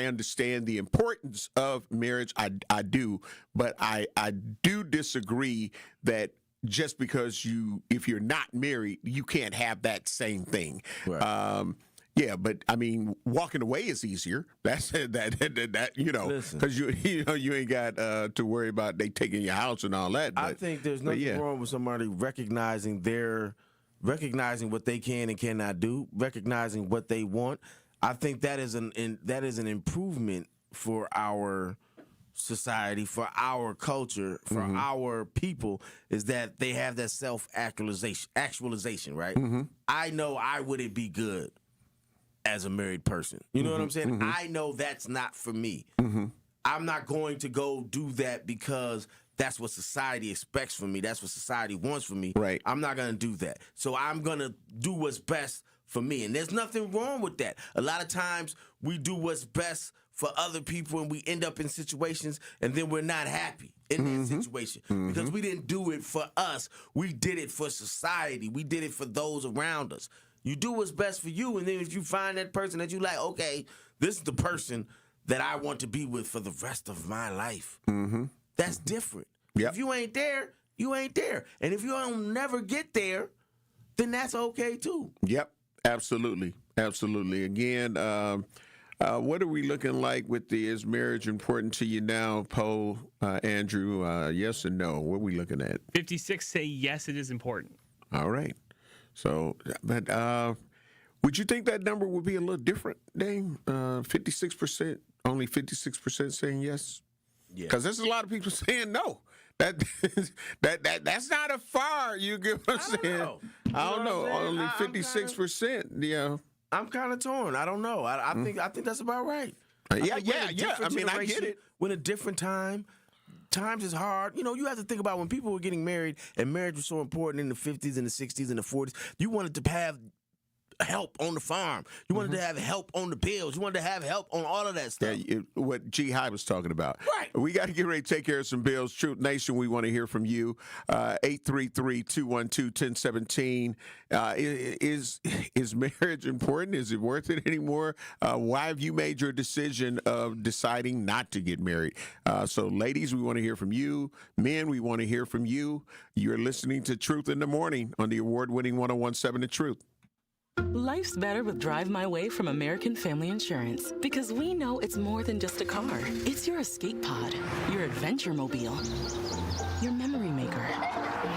understand the importance of marriage, I do, but I do disagree that just because if you're not married, you can't have that same thing. Right. Yeah, but I mean, walking away is easier. That's that because you ain't got to worry about they taking your house and all that. But, I think there's nothing wrong with somebody recognizing what they can and cannot do, recognizing what they want. I think that is an improvement for our society, for our culture, for our people, is that they have that self-actualization, right? I know I wouldn't be good as a married person. You know what I'm saying? I know that's not for me. I'm not going to go do that because that's what society expects from me. That's what society wants from me. Right. I'm not going to do that. So I'm going to do what's best for me. And there's nothing wrong with that. A lot of times we do what's best for other people and we end up in situations and then we're not happy in that situation because we didn't do it for us. We did it for society. We did it for those around us. You do what's best for you, and then if you find that person that you like, okay, this is the person that I want to be with for the rest of my life. That's different. If you ain't there, you ain't there. And if you don't never get there, then that's okay too. Yep, absolutely. Absolutely. Again, what are we looking like with is marriage important to you now, Poe, Andrew? Yes or no? What are we looking at? 56 say yes, it is important. All right. So, but would you think that number would be a little different, Dame? 56%, only 56% saying yes? Yeah. Because there's a lot of people saying no. That's not a far. You get what I'm saying? I don't know. Only 56%. Yeah. I'm kind of torn. I don't know. I think that's about right. Yeah. I mean, I get it. When a different time. Times is hard. You know, you have to think about when people were getting married and marriage was so important in the 50s and the 60s and the 40s. You wanted to have help on the farm. You wanted to have help on the bills. You wanted to have help on all of that stuff. Yeah, what Jihai was talking about. Right. We got to get ready to take care of some bills. Truth Nation, we want to hear from you. 833-212-1017. Is marriage important? Is it worth it anymore? Why have you made your decision of deciding not to get married? So, ladies, we want to hear from you. Men, we want to hear from you. You're listening to Truth in the Morning on the award-winning 101.7 The Truth. Life's better with Drive My Way from American Family Insurance because we know it's more than just a car. It's your escape pod, your adventure mobile, your memory maker.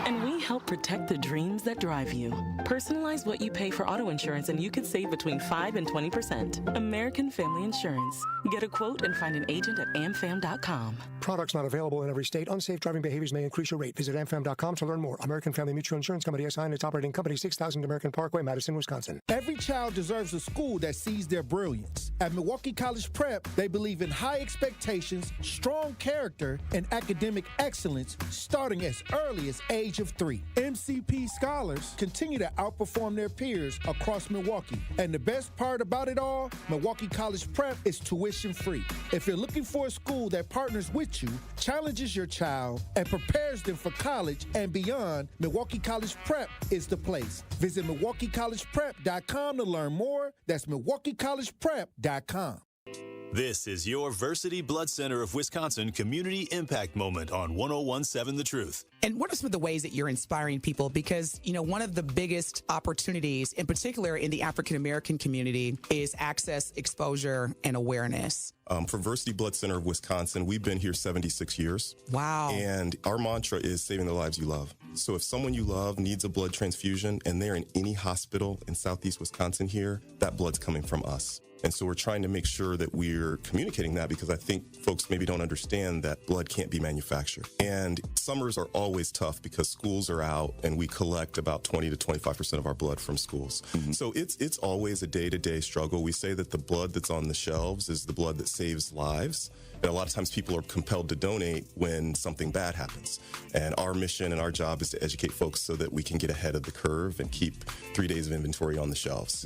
And we help protect the dreams that drive you. Personalize what you pay for auto insurance and you could save between 5 and 20%. American Family Insurance. Get a quote and find an agent at amfam.com. Products not available in every state. Unsafe driving behaviors may increase your rate. Visit amfam.com to learn more. American Family Mutual Insurance Company, SI, and its operating company, 6000 American Parkway, Madison, Wisconsin. Every child deserves a school that sees their brilliance. At Milwaukee College Prep, they believe in high expectations, strong character, and academic excellence starting as early as age of 3. MCP scholars continue to outperform their peers across Milwaukee. And the best part about it all, Milwaukee College Prep is tuition free. If you're looking for a school that partners with you, challenges your child, and prepares them for college and beyond, Milwaukee College Prep is the place. Visit MilwaukeeCollegePrep.com to learn more. That's MilwaukeeCollegePrep.com. This is your Versity Blood Center of Wisconsin Community Impact Moment on 101.7 The Truth. And what are some of the ways that you're inspiring people? Because, you know, one of the biggest opportunities, in particular in the African-American community, is access, exposure, and awareness. For Versity Blood Center of Wisconsin, we've been here 76 years. Wow. And our mantra is saving the lives you love. So if someone you love needs a blood transfusion and they're in any hospital in Southeast Wisconsin here, that blood's coming from us. And so we're trying to make sure that we're communicating that because I think folks maybe don't understand that blood can't be manufactured. And summers are always tough because schools are out and we collect about 20 to 25% of our blood from schools. So it's always a day-to-day struggle. We say that the blood that's on the shelves is the blood that saves lives. And a lot of times people are compelled to donate when something bad happens. And our mission and our job is to educate folks so that we can get ahead of the curve and keep 3 days of inventory on the shelves.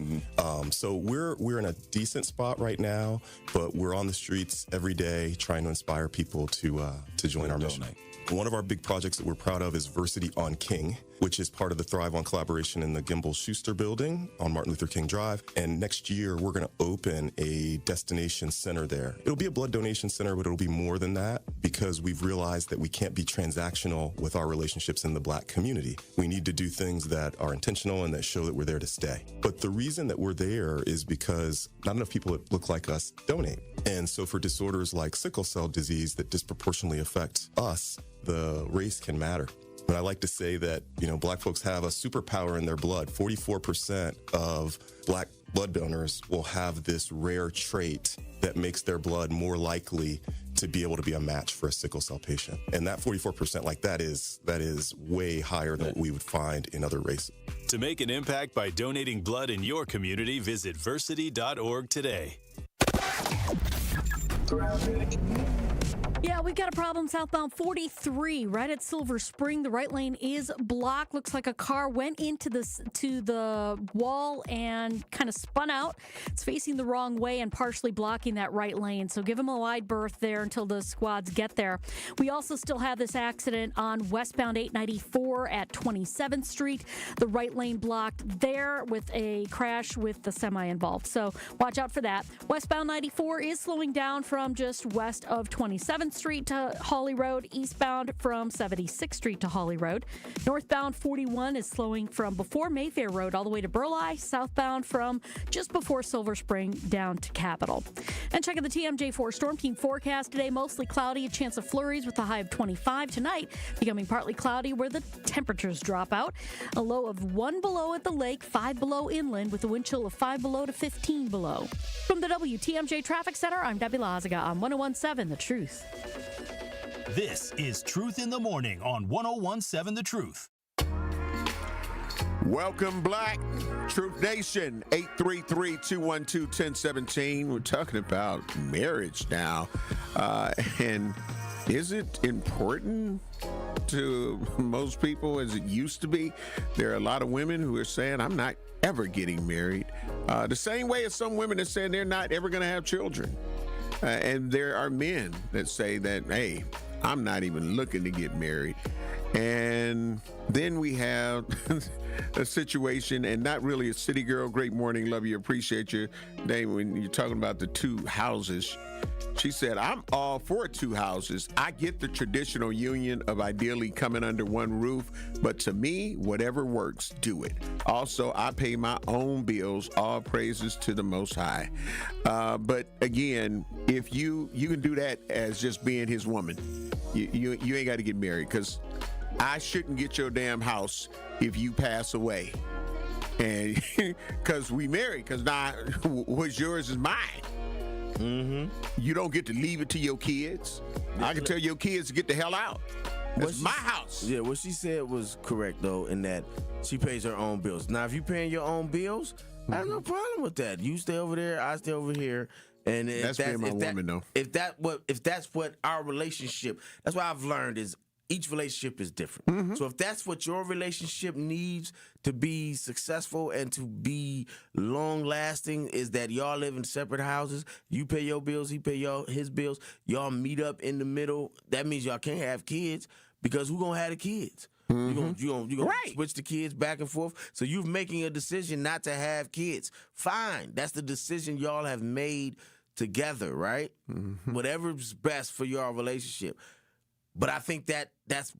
So we're in a decent spot right now, but we're on the streets every day trying to inspire people to join our mission. One of our big projects that we're proud of is Versity on King, which is part of the Thrive on collaboration in the Gimbel Schuster building on Martin Luther King Drive. And next year, we're going to open a destination center there. It'll be a blood donation center, but it'll be more than that because we've realized that we can't be transactional with our relationships in the Black community. We need to do things that are intentional and that show that we're there to stay. But the reason that we're there is because not enough people that look like us donate. And so for disorders like sickle cell disease that disproportionately affect us, the race can matter. But I like to say that, Black folks have a superpower in their blood. 44% of Black blood donors will have this rare trait that makes their blood more likely to be able to be a match for a sickle cell patient. And that 44%, that is way higher than what we would find in other races. To make an impact by donating blood in your community, visit versity.org today. Yeah, we've got a problem southbound 43 right at Silver Spring. The right lane is blocked. Looks like a car went into the wall and kind of spun out. It's facing the wrong way and partially blocking that right lane. So give them a wide berth there until the squads get there. We also still have this accident on westbound 894 at 27th Street. The right lane blocked there with a crash with the semi involved. So watch out for that. Westbound 94 is slowing down from just west of 27th Street to Hawley Road, eastbound from 76th Street to Hawley Road. Northbound 41 is slowing from before Mayfair Road all the way to Burleigh, southbound from just before Silver Spring down to Capitol. And checking the TMJ4 Storm Team forecast today, mostly cloudy, a chance of flurries with a high of 25. Tonight, becoming partly cloudy where the temperatures drop out. A low of 1 below at the lake, 5 below inland with a wind chill of 5 below to 15 below. From the WTMJ Traffic Center, I'm Debbie Lazaga on 101.7 The Truth. This is Truth in the Morning on 101.7 The Truth. Welcome, Black Truth Nation, 833-212-1017. We're talking about marriage now. And is it important to most people as it used to be? There are a lot of women who are saying, I'm not ever getting married. The same way as some women are saying they're not ever going to have children. And there are men that say that, hey, I'm not even looking to get married. And then we have a situation, and not really a city girl. Great morning, love you, appreciate you. Dave, when you're talking about the 2 houses, she said, I'm all for 2 houses. I get the traditional union of ideally coming under one roof, but to me, whatever works, do it. Also, I pay my own bills. All praises to the Most High. But again, if you can do that as just being his woman, you ain't got to get married, because I shouldn't get your damn house if you pass away. And because we married, because now what's yours is mine. You don't get to leave it to your kids. I can tell your kids to get the hell out. It's my house. Yeah, what she said was correct, though, in that she pays her own bills. Now, if you're paying your own bills, I have no problem with that. You stay over there, I stay over here. And that's being my woman, though. If that's what our relationship, that's what I've learned is each relationship is different. So if that's what your relationship needs to be successful and to be long lasting, is that y'all live in separate houses, you pay your bills, he pay his bills, y'all meet up in the middle. That means y'all can't have kids, because who gonna have the kids? You gonna switch the kids back and forth. So you're making a decision not to have kids. Fine, that's the decision y'all have made together, right? Whatever's best for your relationship. But I think that's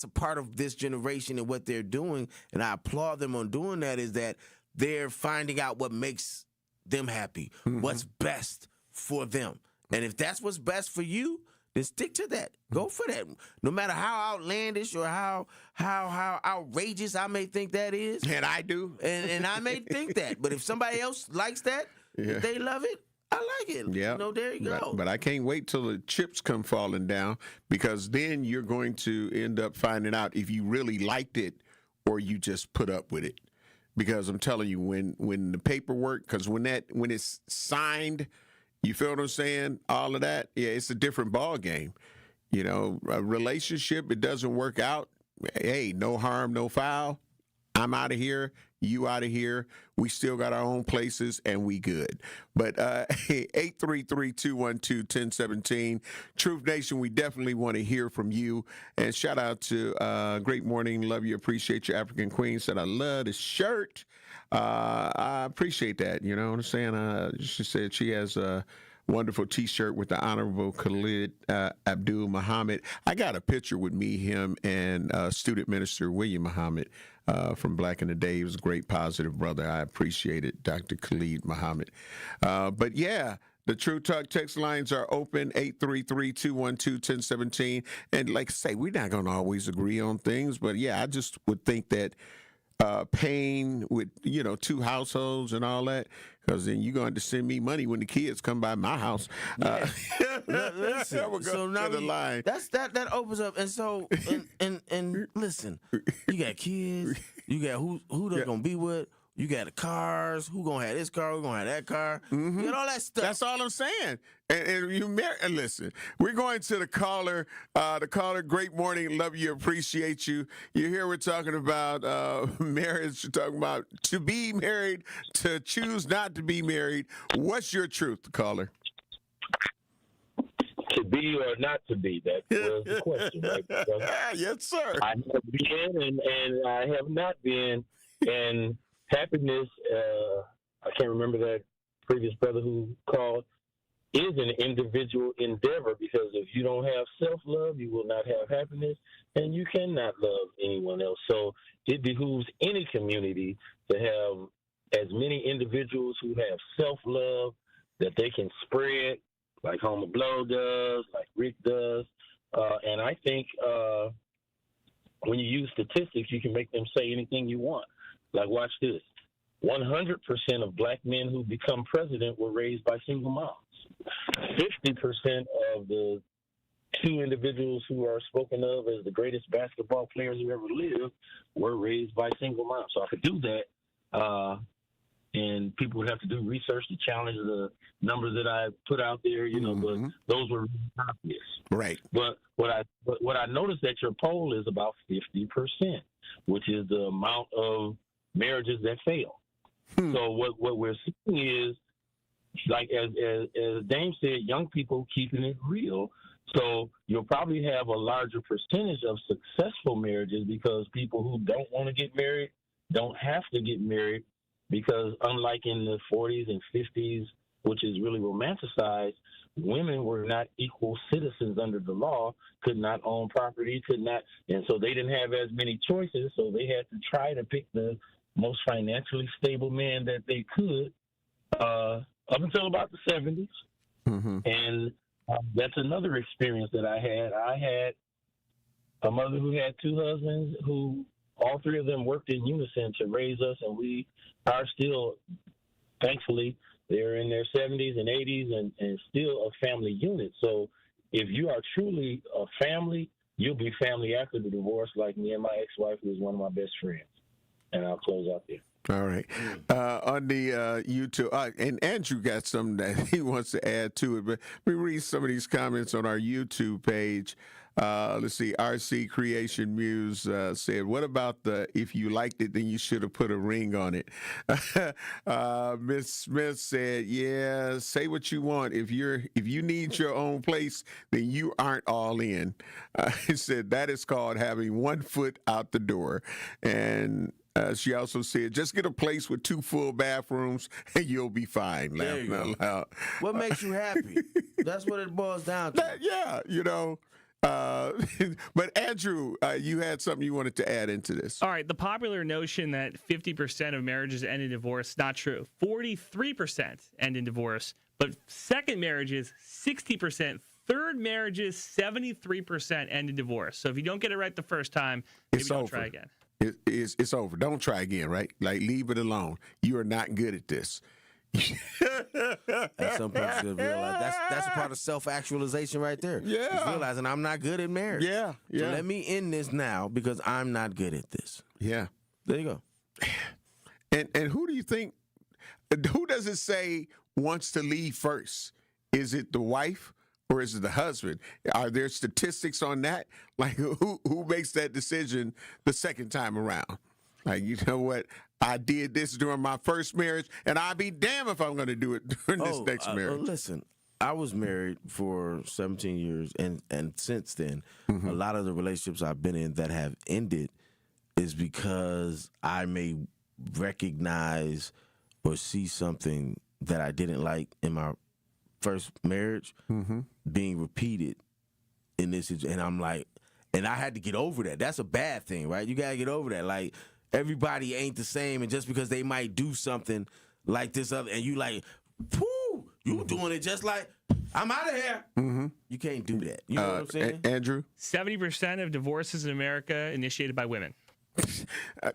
a part of this generation and what they're doing, and I applaud them on doing that, is that they're finding out what makes them happy, what's best for them. And if that's what's best for you, then stick to that. Go for that. No matter how outlandish or how outrageous I may think that is. And I do. And I may think that. But if somebody else likes that, if they love it, I like it. Yeah. There you go. But I can't wait till the chips come falling down, because then you're going to end up finding out if you really liked it or you just put up with it. Because I'm telling you, when the paperwork, because when it's signed You feel what I'm saying? All of that. Yeah, it's a different ball game. You know, a relationship, it doesn't work out. Hey, no harm, no foul. I'm out of here. You out of here. We still got our own places, and we good. But 833-212-1017. Truth Nation, we definitely want to hear from you. And shout out to Great Morning. Love you. Appreciate your African Queen. Said, I love the shirt. I appreciate that. You know what I'm saying? She said she has a wonderful T-shirt with the Honorable Khalid Abdul Muhammad. I got a picture with me, him, and student minister William Muhammad from Black in the Day. He was a great, positive brother. I appreciate it, Dr. Khalid Muhammad. But yeah, the True Talk text lines are open, 833-212-1017. And like I say, we're not going to always agree on things, but yeah, I just would think that paying with, you know, 2 households and all that, because then you're going to send me money when the kids come by my house. Listen, so now the line. That opens up, and so and listen, you got kids, you got who they're gonna be with. You got the cars. Who gonna have this car? Who gonna have that car? You got all that stuff. That's all I'm saying. And you and listen, we're going to the caller. The caller, great morning, love you, appreciate you. You're here. We're talking about marriage. We're talking about to be married, to choose not to be married. What's your truth, caller? To be or not to be? That was the question, right? Yes, sir. I have been and I have not been, and happiness, I can't remember that previous brother who called, is an individual endeavor, because if you don't have self-love, you will not have happiness, and you cannot love anyone else. So it behooves any community to have as many individuals who have self-love that they can spread, like Homer Blow does, like Rick does. And I think when you use statistics, you can make them say anything you want. Like, watch this. 100% of black men who become president were raised by single moms. 50% of the 2 individuals who are spoken of as the greatest basketball players who ever lived were raised by single moms. So I could do that, and people would have to do research to challenge the numbers that I put out there, you know, but those were obvious. Right. But what I noticed that your poll is about 50%, which is the amount of marriages that fail. So what we're seeing is, like as Dame said, young people keeping it real. So you'll probably have a larger percentage of successful marriages, because people who don't want to get married don't have to get married, because unlike in the 40s and 50s, which is really romanticized, women were not equal citizens under the law, could not own property, and so they didn't have as many choices, so they had to try to pick the most financially stable man that they could, up until about the 70s. And that's another experience that I had. I had a mother who had 2 husbands, who all 3 of them worked in unison to raise us, and we are still, thankfully, they're in their 70s and 80s and still a family unit. So if you are truly a family, you'll be family after the divorce, like me and my ex-wife, who is one of my best friends. And I'll close out there. All right. On the YouTube, and Andrew got something that he wants to add to it, but let me read some of these comments on our YouTube page. Let's see. RC Creation Muse said, "What about the if you liked it, then you should have put a ring on it." Miss Smith said, "Yeah, say what you want. If you need your own place, then you aren't all in." He said that is called having 1 foot out the door. And she also said, "Just get a place with 2 full bathrooms, and you'll be fine." Laughing out loud. What makes you happy? That's what it boils down to. Yeah, you know. But Andrew, you had something you wanted to add into this. All right, the popular notion that 50% of marriages end in divorce, not true. 43% end in divorce, but second marriages, 60%. Third marriages, 73% end in divorce. So if you don't get it right the first time, maybe don't try again. It's over. Don't try again, right? Like, leave it alone. You are not good at this. At some point, you realize that's a part of self-actualization right there. Yeah, just realizing I'm not good at marriage. Yeah. So let me end this now because I'm not good at this. Yeah, there you go. And who do you think? Who does it say wants to leave first? Is it the wife or is it the husband? Are there statistics on that? Like, who makes that decision the second time around? Like, you know what? I did this during my first marriage, and I'll be damned if I'm going to do it during this next marriage. Listen, I was married for 17 years, and since then, a lot of the relationships I've been in that have ended is because I may recognize or see something that I didn't like in my first marriage being repeated in this, and I'm like, and I had to get over that. That's a bad thing, right? You got to get over that. Like, everybody ain't the same, and just because they might do something like this other, and you like, whoo, you doing it just like, I'm out of here. You can't do that. You know what I'm saying? Andrew? 70% of divorces in America initiated by women.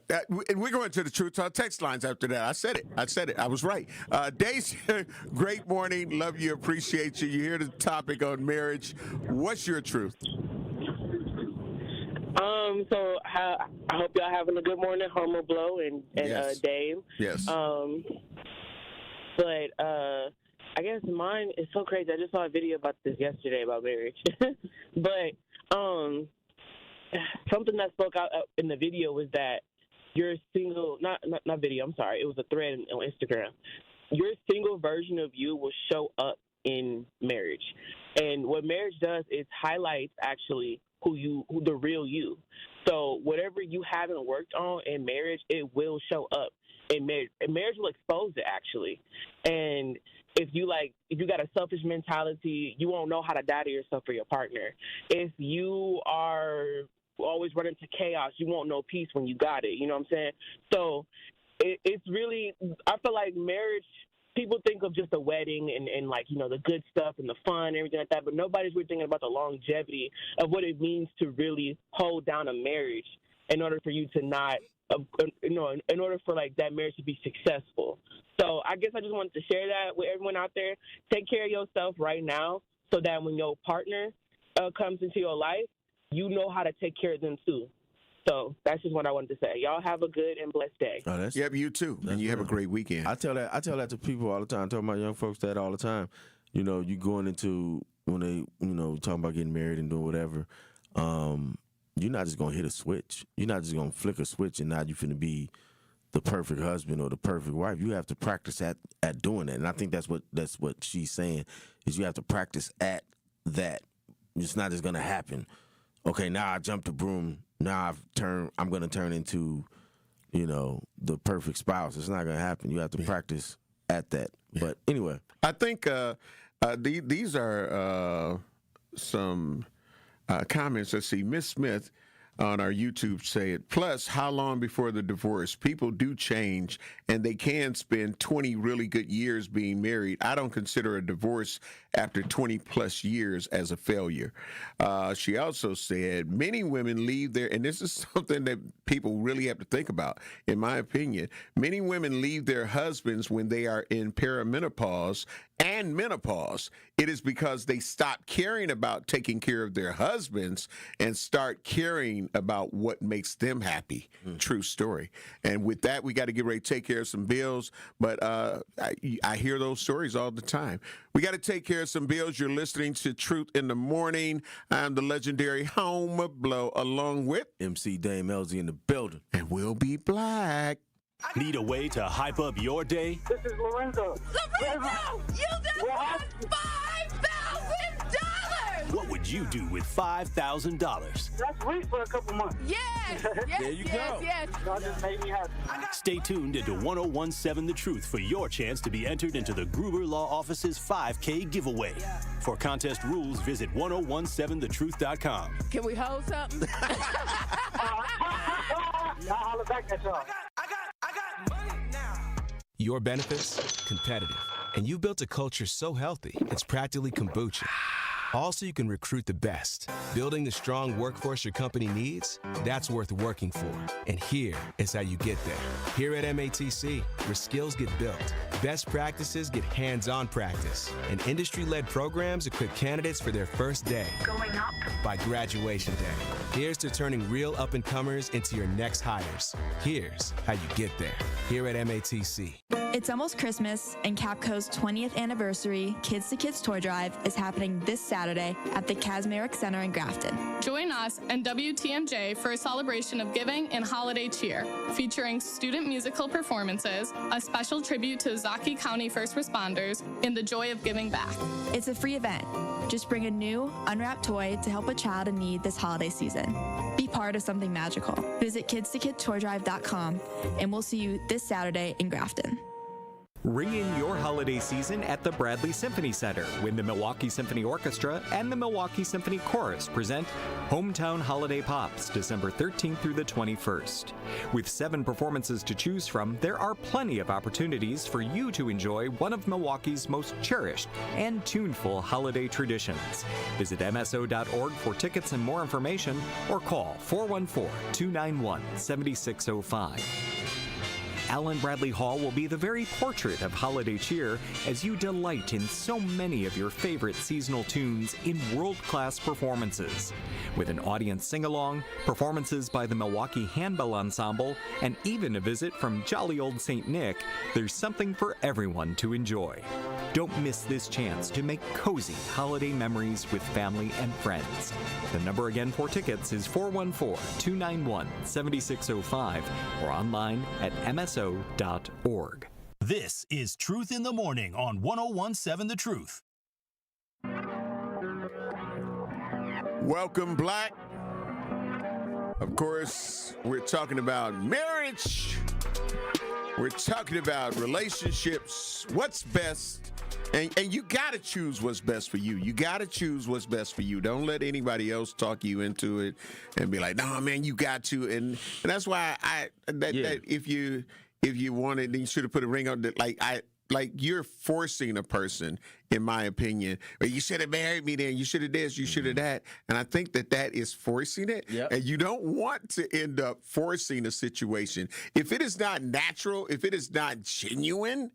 And we're going to the Truth Talk text lines after that. I said it. I was right. Daisy, great morning. Love you. Appreciate you. You hear the topic on marriage. What's your truth? So I hope y'all having a good morning, Homo Blow and Yes. Dave. Yes. But I guess mine is so crazy. I just saw a video about this yesterday about marriage. But something that spoke out in the video was that your single, not video, I'm sorry, it was a thread on Instagram. Your single version of you will show up in marriage. And what marriage does is highlights actually who the real you. So whatever you haven't worked on in marriage, it will show up in marriage. And marriage will expose it actually. And if you got a selfish mentality, you won't know how to die to yourself or your partner. If you are always running to chaos, you won't know peace when you got it. You know what I'm saying? So it's really, I feel like marriage, people think of just a wedding and like, you know, the good stuff and the fun and everything like that, but nobody's really thinking about the longevity of what it means to really hold down a marriage in order for you to not, in order for like that marriage to be successful. So I guess I just wanted to share that with everyone out there. Take care of yourself right now so that when your partner comes into your life, you know how to take care of them too. So that's just what I wanted to say. Y'all have a good and blessed day. Oh, Yep, you too. And you have a great weekend. I tell that to people all the time. I tell my young folks that all the time. You know, you going into when they, you know, talking about getting married and doing whatever. You're not just gonna hit a switch. You're not just gonna flick a switch and now you finna be the perfect husband or the perfect wife. You have to practice at doing that. And I think that's what she's saying is you have to practice at that. It's not just gonna happen. Okay, now I jumped the broom. Now I'm going to turn into, you know, the perfect spouse. It's not going to happen. You have to practice at that. But anyway. I think these are some comments. Let's see. Miss Smith on our YouTube said, plus, how long before the divorce? People do change, and they can spend 20 really good years being married. I don't consider a divorce after 20-plus years as a failure. She also said, many women leave their, and this is something that people really have to think about, in my opinion, many women leave their husbands when they are in perimenopause and menopause. It is because they stop caring about taking care of their husbands and start caring about what makes them happy. True story. And with that, we got to get ready to take care of some bills. But I hear those stories all the time. We got to take care of some bills. You're listening to Truth in the Morning. I'm the legendary Homer Blow, along with MC Dame LZ in the building. And we'll be black. Need a way to hype up your day? This is Lorenzo. Lorenzo, you just won $5,000! What would you do with $5,000? That's sweet for a couple months. Yes! There you go. Yes. Y'all just made me happy. Stay tuned into 1017 The Truth for your chance to be entered into the Gruber Law Office's 5K giveaway. For contest rules, visit 1017thetruth.com. Can we hold something? Y'all holler back at y'all. Your benefits, competitive. And you built a culture so healthy, it's practically kombucha. Also, you can recruit the best. Building the strong workforce your company needs, that's worth working for. And here is how you get there. Here at MATC, where skills get built, best practices get hands-on practice, and industry-led programs equip candidates for their first day. Going up. By graduation day. Here's to turning real up-and-comers into your next hires. Here's how you get there. Here at MATC. It's almost Christmas, and Capco's 20th anniversary Kids to Kids Toy Drive is happening this Saturday at the Kasmerick Center in Grafton. Join us and WTMJ for a celebration of giving and holiday cheer, featuring student musical performances, a special tribute to Zech County first responders, and the joy of giving back. It's a free event. Just bring a new, unwrapped toy to help a child in need this holiday season. Be part of something magical. Visit kidstokidstoydrive.com, and we'll see you this Saturday in Grafton. Ring in your holiday season at the Bradley Symphony Center when the Milwaukee Symphony Orchestra and the Milwaukee Symphony Chorus present Hometown Holiday Pops, December 13th through the 21st. With 7 performances to choose from, there are plenty of opportunities for you to enjoy one of Milwaukee's most cherished and tuneful holiday traditions. Visit MSO.org for tickets and more information, or call 414-291-7605. Allen Bradley Hall will be the very portrait of holiday cheer as you delight in so many of your favorite seasonal tunes in world-class performances. With an audience sing-along, performances by the Milwaukee Handbell Ensemble, and even a visit from jolly old St. Nick, there's something for everyone to enjoy. Don't miss this chance to make cozy holiday memories with family and friends. The number again for tickets is 414-291-7605 or online at MSO.org. This is Truth in the Morning on 101.7 The Truth. Welcome, Black. Of course, we're talking about marriage. We're talking about relationships, what's best. And you got to choose what's best for you. You got to choose what's best for you. Don't let anybody else talk you into it and be like, "No, man, you got to." And that's why that if you wanted, then you should have put a ring on it. Like you're forcing a person, in my opinion. But you should have married me then. You should have this. You should have that. And I think that is forcing it. Yep. And you don't want to end up forcing a situation. If it is not natural, if it is not genuine,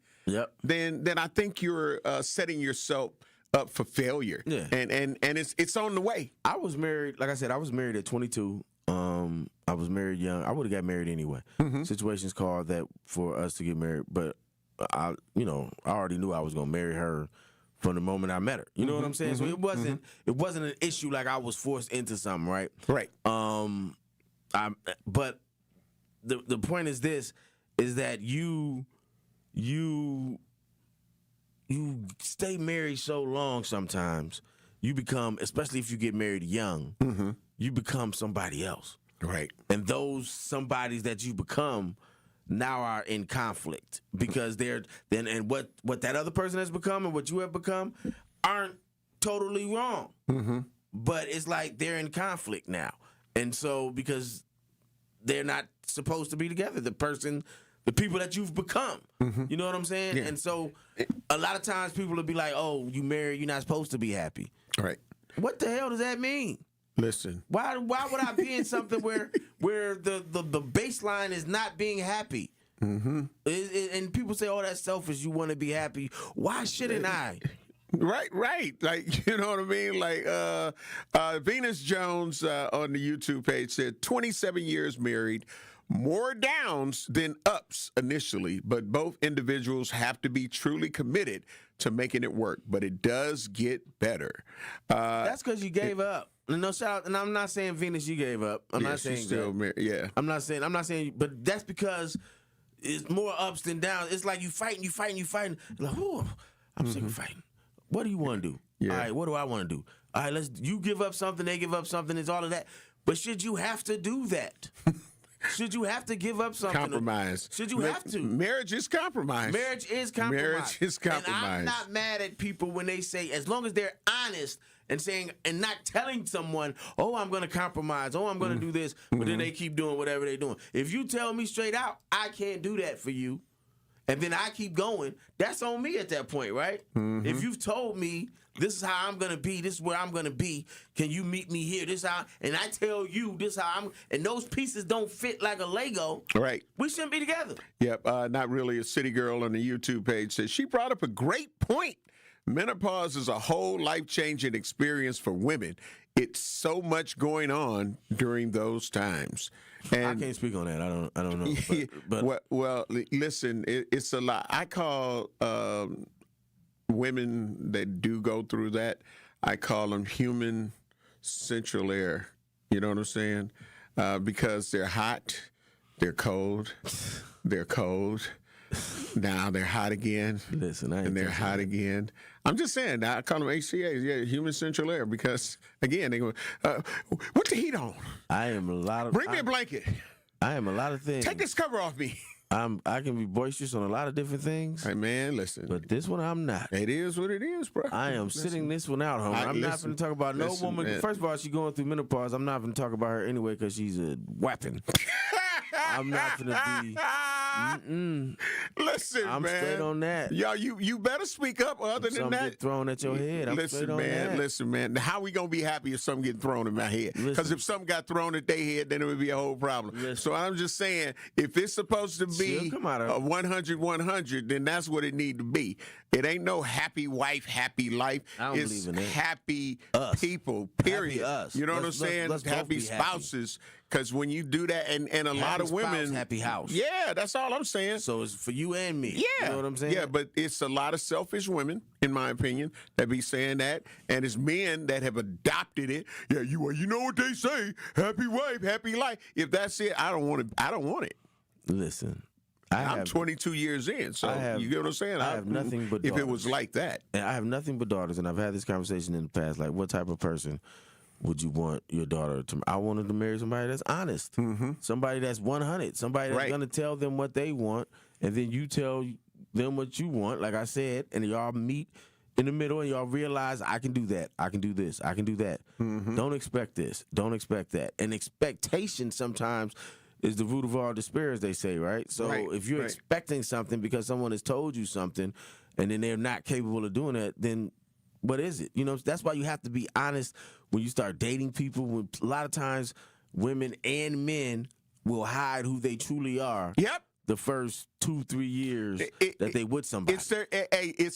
then I think you're setting yourself up for failure. Yeah. And it's on the way. I was married, like I said, I was married at 22. I was married young. I would have got married anyway. Situations called that for us to get married, but I already knew I was gonna marry her from the moment I met her. You know what I'm saying? So it wasn't an issue like I was forced into something, right? Right. But the point is this: is that you stay married so long sometimes, you become, especially if you get married young, you become somebody else. Right. And those somebodies that you become now are in conflict because what that other person has become and what you have become aren't totally wrong. But it's like they're in conflict now. And so because they're not supposed to be together, the people that you've become. You know what I'm saying? Yeah. And so a lot of times people will be like, "Oh, you married, you're not supposed to be happy." Right. What the hell does that mean? Listen. Why would I be in something where the baseline is not being happy? And people say, "Oh, that's selfish. You want to be happy." Why shouldn't I? Right. Like, you know what I mean? Like, Venus Jones on the YouTube page said, 27 years married, more downs than ups initially, but both individuals have to be truly committed to making it work. But it does get better. That's because you gave up. No, shout out, and I'm not saying Venus, you gave up. I'm not saying still married. I'm not saying, but that's because it's more ups than downs. It's like you fighting. Like, oh, I'm sick of fighting. What do you want to do? Yeah. All right, what do I want to do? All right, you give up something, they give up something. It's all of that. But should you have to do that? Should you have to give up something? Compromise. Should you have to? Marriage is compromise. Marriage is compromise. And I'm not mad at people when they say, as long as they're honest and saying and not telling someone, "Oh, I'm going to compromise. Oh, I'm going to do this," but then they keep doing whatever they're doing. If you tell me straight out, I can't do that for you, and then I keep going, that's on me at that point, right? If you've told me this is how I'm going to be, this is where I'm going to be, can you meet me here? This how, and I tell you this how I'm, and those pieces don't fit like a Lego. Right. We shouldn't be together. Yep. Not really. A city girl on the YouTube page says she brought up a great point. Menopause is a whole life-changing experience for women. It's so much going on during those times. And I can't speak on that. I don't know. But well, listen, it's a lot. I call women that do go through that, I call them human central air. You know what I'm saying? Because they're hot, they're cold, they're cold. Now they're hot again. Listen, and they're hot again. I'm just saying. I call them HCAs, yeah, human central air, because again they go, "What the heat on?" I am a lot of. Bring me a blanket. I am a lot of things. Take this cover off me. I can be boisterous on a lot of different things. Hey man, listen. But this one I'm not. It is what it is, bro. I am sitting this one out, homie. I'm not going to talk about no woman. Man. First of all, she's going through menopause. I'm not going to talk about her anyway because she's a weapon. I'm not going to be. Listen, I'm man. straight on that. Y'all, you better speak up. Other than that, get thrown at your head. Listen, man. Listen, man. How we gonna be happy if something get thrown in my head? Because if something got thrown at their head, then it would be a whole problem. Listen. So I'm just saying, if it's supposed to be a 100-100, then that's what it need to be. It ain't no happy wife, happy life. I don't it's believe in it. Happy people. Period. Happy us. You know what I'm saying? Let's happy spouses. Because when you do that, and a lot of women, happy house. Yeah, that's all I'm saying. So it's for you and me. Yeah, you know what I'm saying. Yeah, but it's a lot of selfish women, in my opinion, that be saying that, and it's men that have adopted it. Yeah, you know what they say: happy wife, happy life. If that's it, I don't want it. I don't want it. Listen. I'm 22 years in, so you get what I'm saying? I have nothing but daughters. If it was like that. And I have nothing but daughters, and I've had this conversation in the past, like what type of person would you want your daughter to? I wanted to marry somebody that's honest, somebody that's 100, somebody that's going to tell them what they want, and then you tell them what you want, like I said, and y'all meet in the middle, and y'all realize I can do that, I can do this, I can do that. Don't expect this, don't expect that. And expectation sometimes is the root of all despair, as they say, right? So if you're expecting something because someone has told you something and then they're not capable of doing that, then what is it? You know, that's why you have to be honest when you start dating people. When a lot of times women and men will hide who they truly are. Yep. The first 2-3 years that they with somebody. It's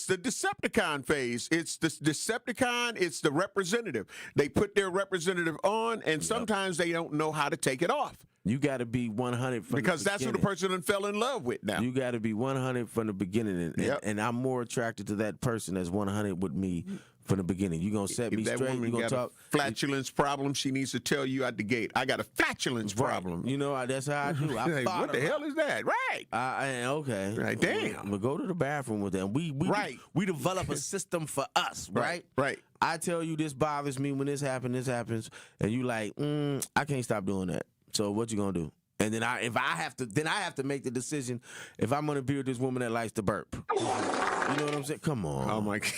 the Decepticon phase. It's the Decepticon. It's the representative. They put their representative on, and sometimes they don't know how to take it off. You got to be 100 from because that's who the person done fell in love with now. You got to be 100 from the beginning, and I'm more attracted to that person that's 100 with me from the beginning. You gonna set me that straight. Woman You gonna got talk a flatulence problem. She needs to tell you at the gate. I got a flatulence problem. You know that's how I do. Hey, what the hell is that? Right. Okay. Right. Damn. But go to the bathroom with them. We develop a system for us. Right. Right. I tell you this bothers me when this happens, and you like, I can't stop doing that. So what you gonna do? And then I have to make the decision if I'm gonna be with this woman that likes to burp. You know what I'm saying? Come on. Oh my God.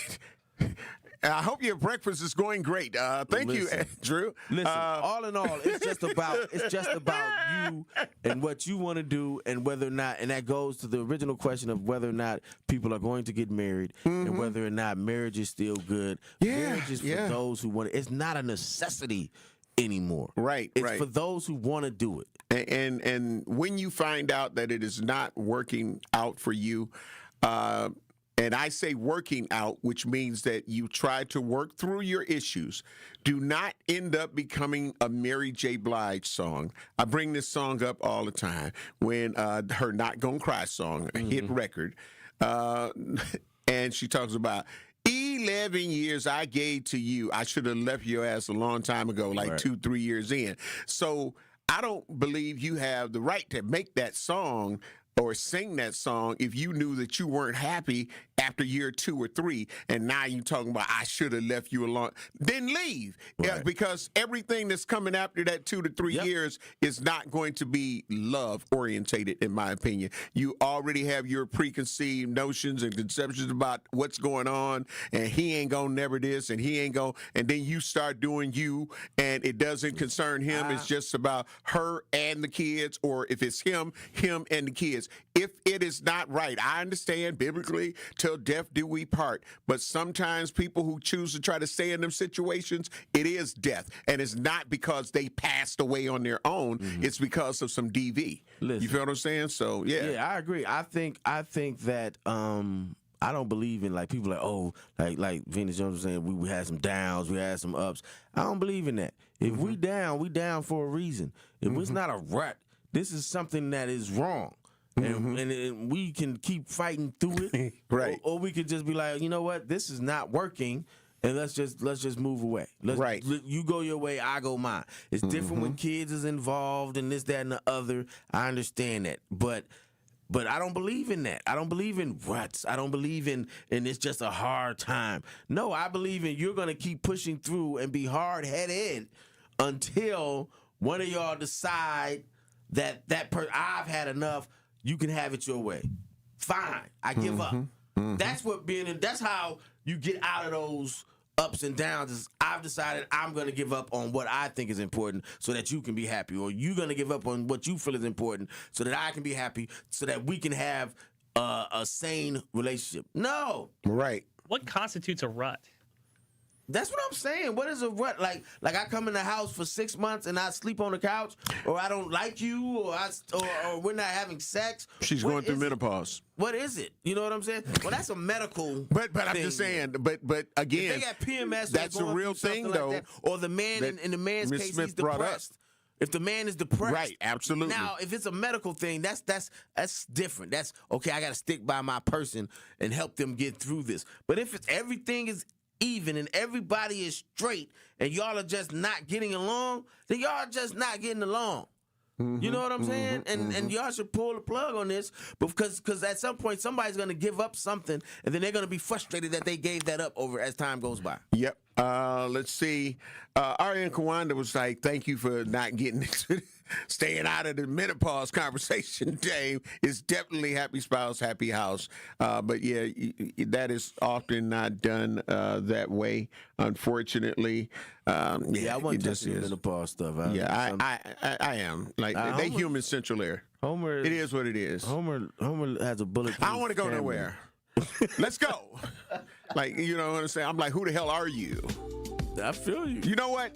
I hope your breakfast is going great. Thank you, Andrew. Listen, all in all, it's just about you and what you want to do, and whether or not, and that goes to the original question of whether or not people are going to get married, and whether or not marriage is still good. Marriage is for those who want it. It's not a necessity anymore. Right. It's for those who want to do it. And when you find out that it is not working out for you, and I say working out, which means that you try to work through your issues. Do not end up becoming a Mary J. Blige song. I bring this song up all the time when her Not Gonna Cry song, a hit record, and she talks about 11 years I gave to you. I should have left your ass a long time ago, like 2-3 years in. So I don't believe you have the right to make that song or sing that song if you knew that you weren't happy after year 2 or 3, and now you talking about I should have left you alone. Then leave, because everything that's coming after that 2 to 3 years is not going to be love orientated, in my opinion. You already have your preconceived notions and conceptions about what's going on, and he ain't gonna never this, and he ain't gonna, and then you start doing you, and it doesn't concern him. It's just about her and the kids, or if it's him and the kids. If it is not right, I understand biblically, till death do we part. But sometimes people who choose to try to stay in them situations, it is death. And it's not because they passed away on their own. It's because of some DV. Listen, you feel what I'm saying? So, yeah. Yeah, I agree. I think that I don't believe in like people like Venus Jones was saying we had some downs, we had some ups. I don't believe in that. If we down for a reason. If it's not a rut, this is something that is wrong. And we can keep fighting through it. Right. Or we could just be like, you know what, this is not working. And let's just move away. You go your way, I go mine. It's different when kids is involved and this, that, and the other. I understand that. But I don't believe in that. I don't believe in ruts. I don't believe in it's just a hard time. No, I believe in you're going to keep pushing through and be hard-headed until one of y'all decide that I've had enough, you can have it your way. Fine, I give up. That's how you get out of those ups and downs. Is I've decided I'm going to give up on what I think is important so that you can be happy, or you're going to give up on what you feel is important so that I can be happy, so that we can have a sane relationship. No. Right. What constitutes a rut? That's what I'm saying. What is a rut? Like I come in the house for 6 months and I sleep on the couch, or I don't like you, or we're not having sex. She's going through menopause. What is it? You know what I'm saying? Well, that's a medical. But I'm just saying. But again, if they got PMS, that's a real thing, though. Like that, or the man in the man's Ms. case, Smith he's depressed. If the man is depressed, right? Absolutely. Now, if it's a medical thing, that's different. That's okay. I got to stick by my person and help them get through this. But if it's everything is even and everybody is straight and y'all are just not getting along, then y'all just not getting along. You know what I'm saying? And y'all should pull the plug on this, because at some point somebody's going to give up something, and then they're going to be frustrated that they gave that up over as time goes by. Yep. Let's see. Ariane Kawanda was like, thank you for not getting staying out of the menopause conversation, Dave. It's definitely happy spouse, happy house. But yeah, that is often not done that way, unfortunately. I want to touch the menopause stuff. I am. Like, they human central air. Homer. It is what it is. Homer has a bullet. I don't want to go nowhere. Let's go. Like, you know what I'm saying? I'm like, who the hell are you? I feel you. You know what?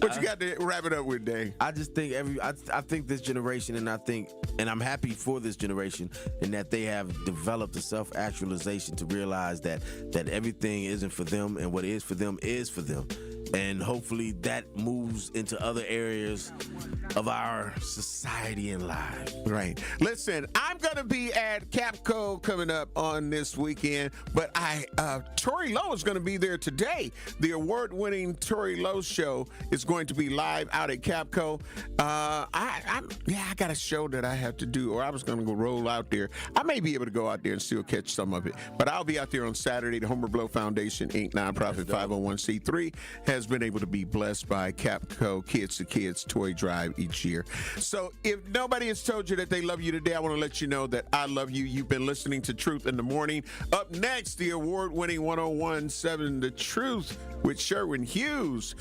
What you got to wrap it up with, Dave? I just think I think this generation, and I'm happy for this generation in that they have developed a self-actualization to realize that everything isn't for them, and what is for them is for them. And hopefully that moves into other areas of our society and lives. Right. Listen, I'm going to be at Capco coming up on this weekend, but Tori Lowe is going to be there today. The award-winning Tori Lowe show is going to be live out at Capco. I got a show that I have to do, or I was going to go roll out there. I may be able to go out there and still catch some of it, but I'll be out there on Saturday. The Homer Blow Foundation, Inc., nonprofit 501c3, has been able to be blessed by Capco Kids to Kids Toy Drive each year. So if nobody has told you that they love you today, I want to let you know that I love you. You've been listening to Truth in the Morning. Up next, the award-winning 101.7 The Truth with Sherwin Hughes.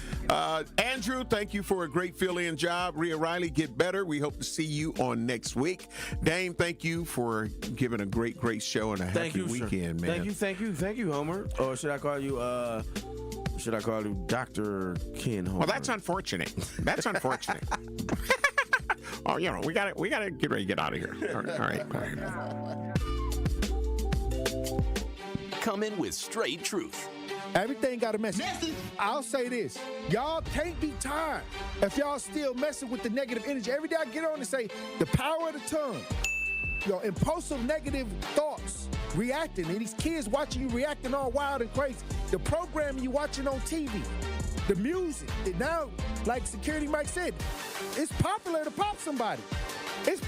Andrew, thank you for a great fill-in job. Rhea Riley, get better. We hope to see you on next week. Dame, thank you for giving a great show and a happy weekend, man. Thank you, Homer. Or should I call you Dr. Ken Homer? Well, that's unfortunate. Oh, you know, we gotta get ready to get out of here. All right. Come in with straight truth. Everything got a message. I'll say this. Y'all can't be tired if y'all still messing with the negative energy. Every day I get on and say, the power of the tongue. Your impulsive negative thoughts, reacting, and these kids watching you reacting all wild and crazy. The programming you watching on TV, the music. Now, like Security Mike said, it's popular to pop somebody. It's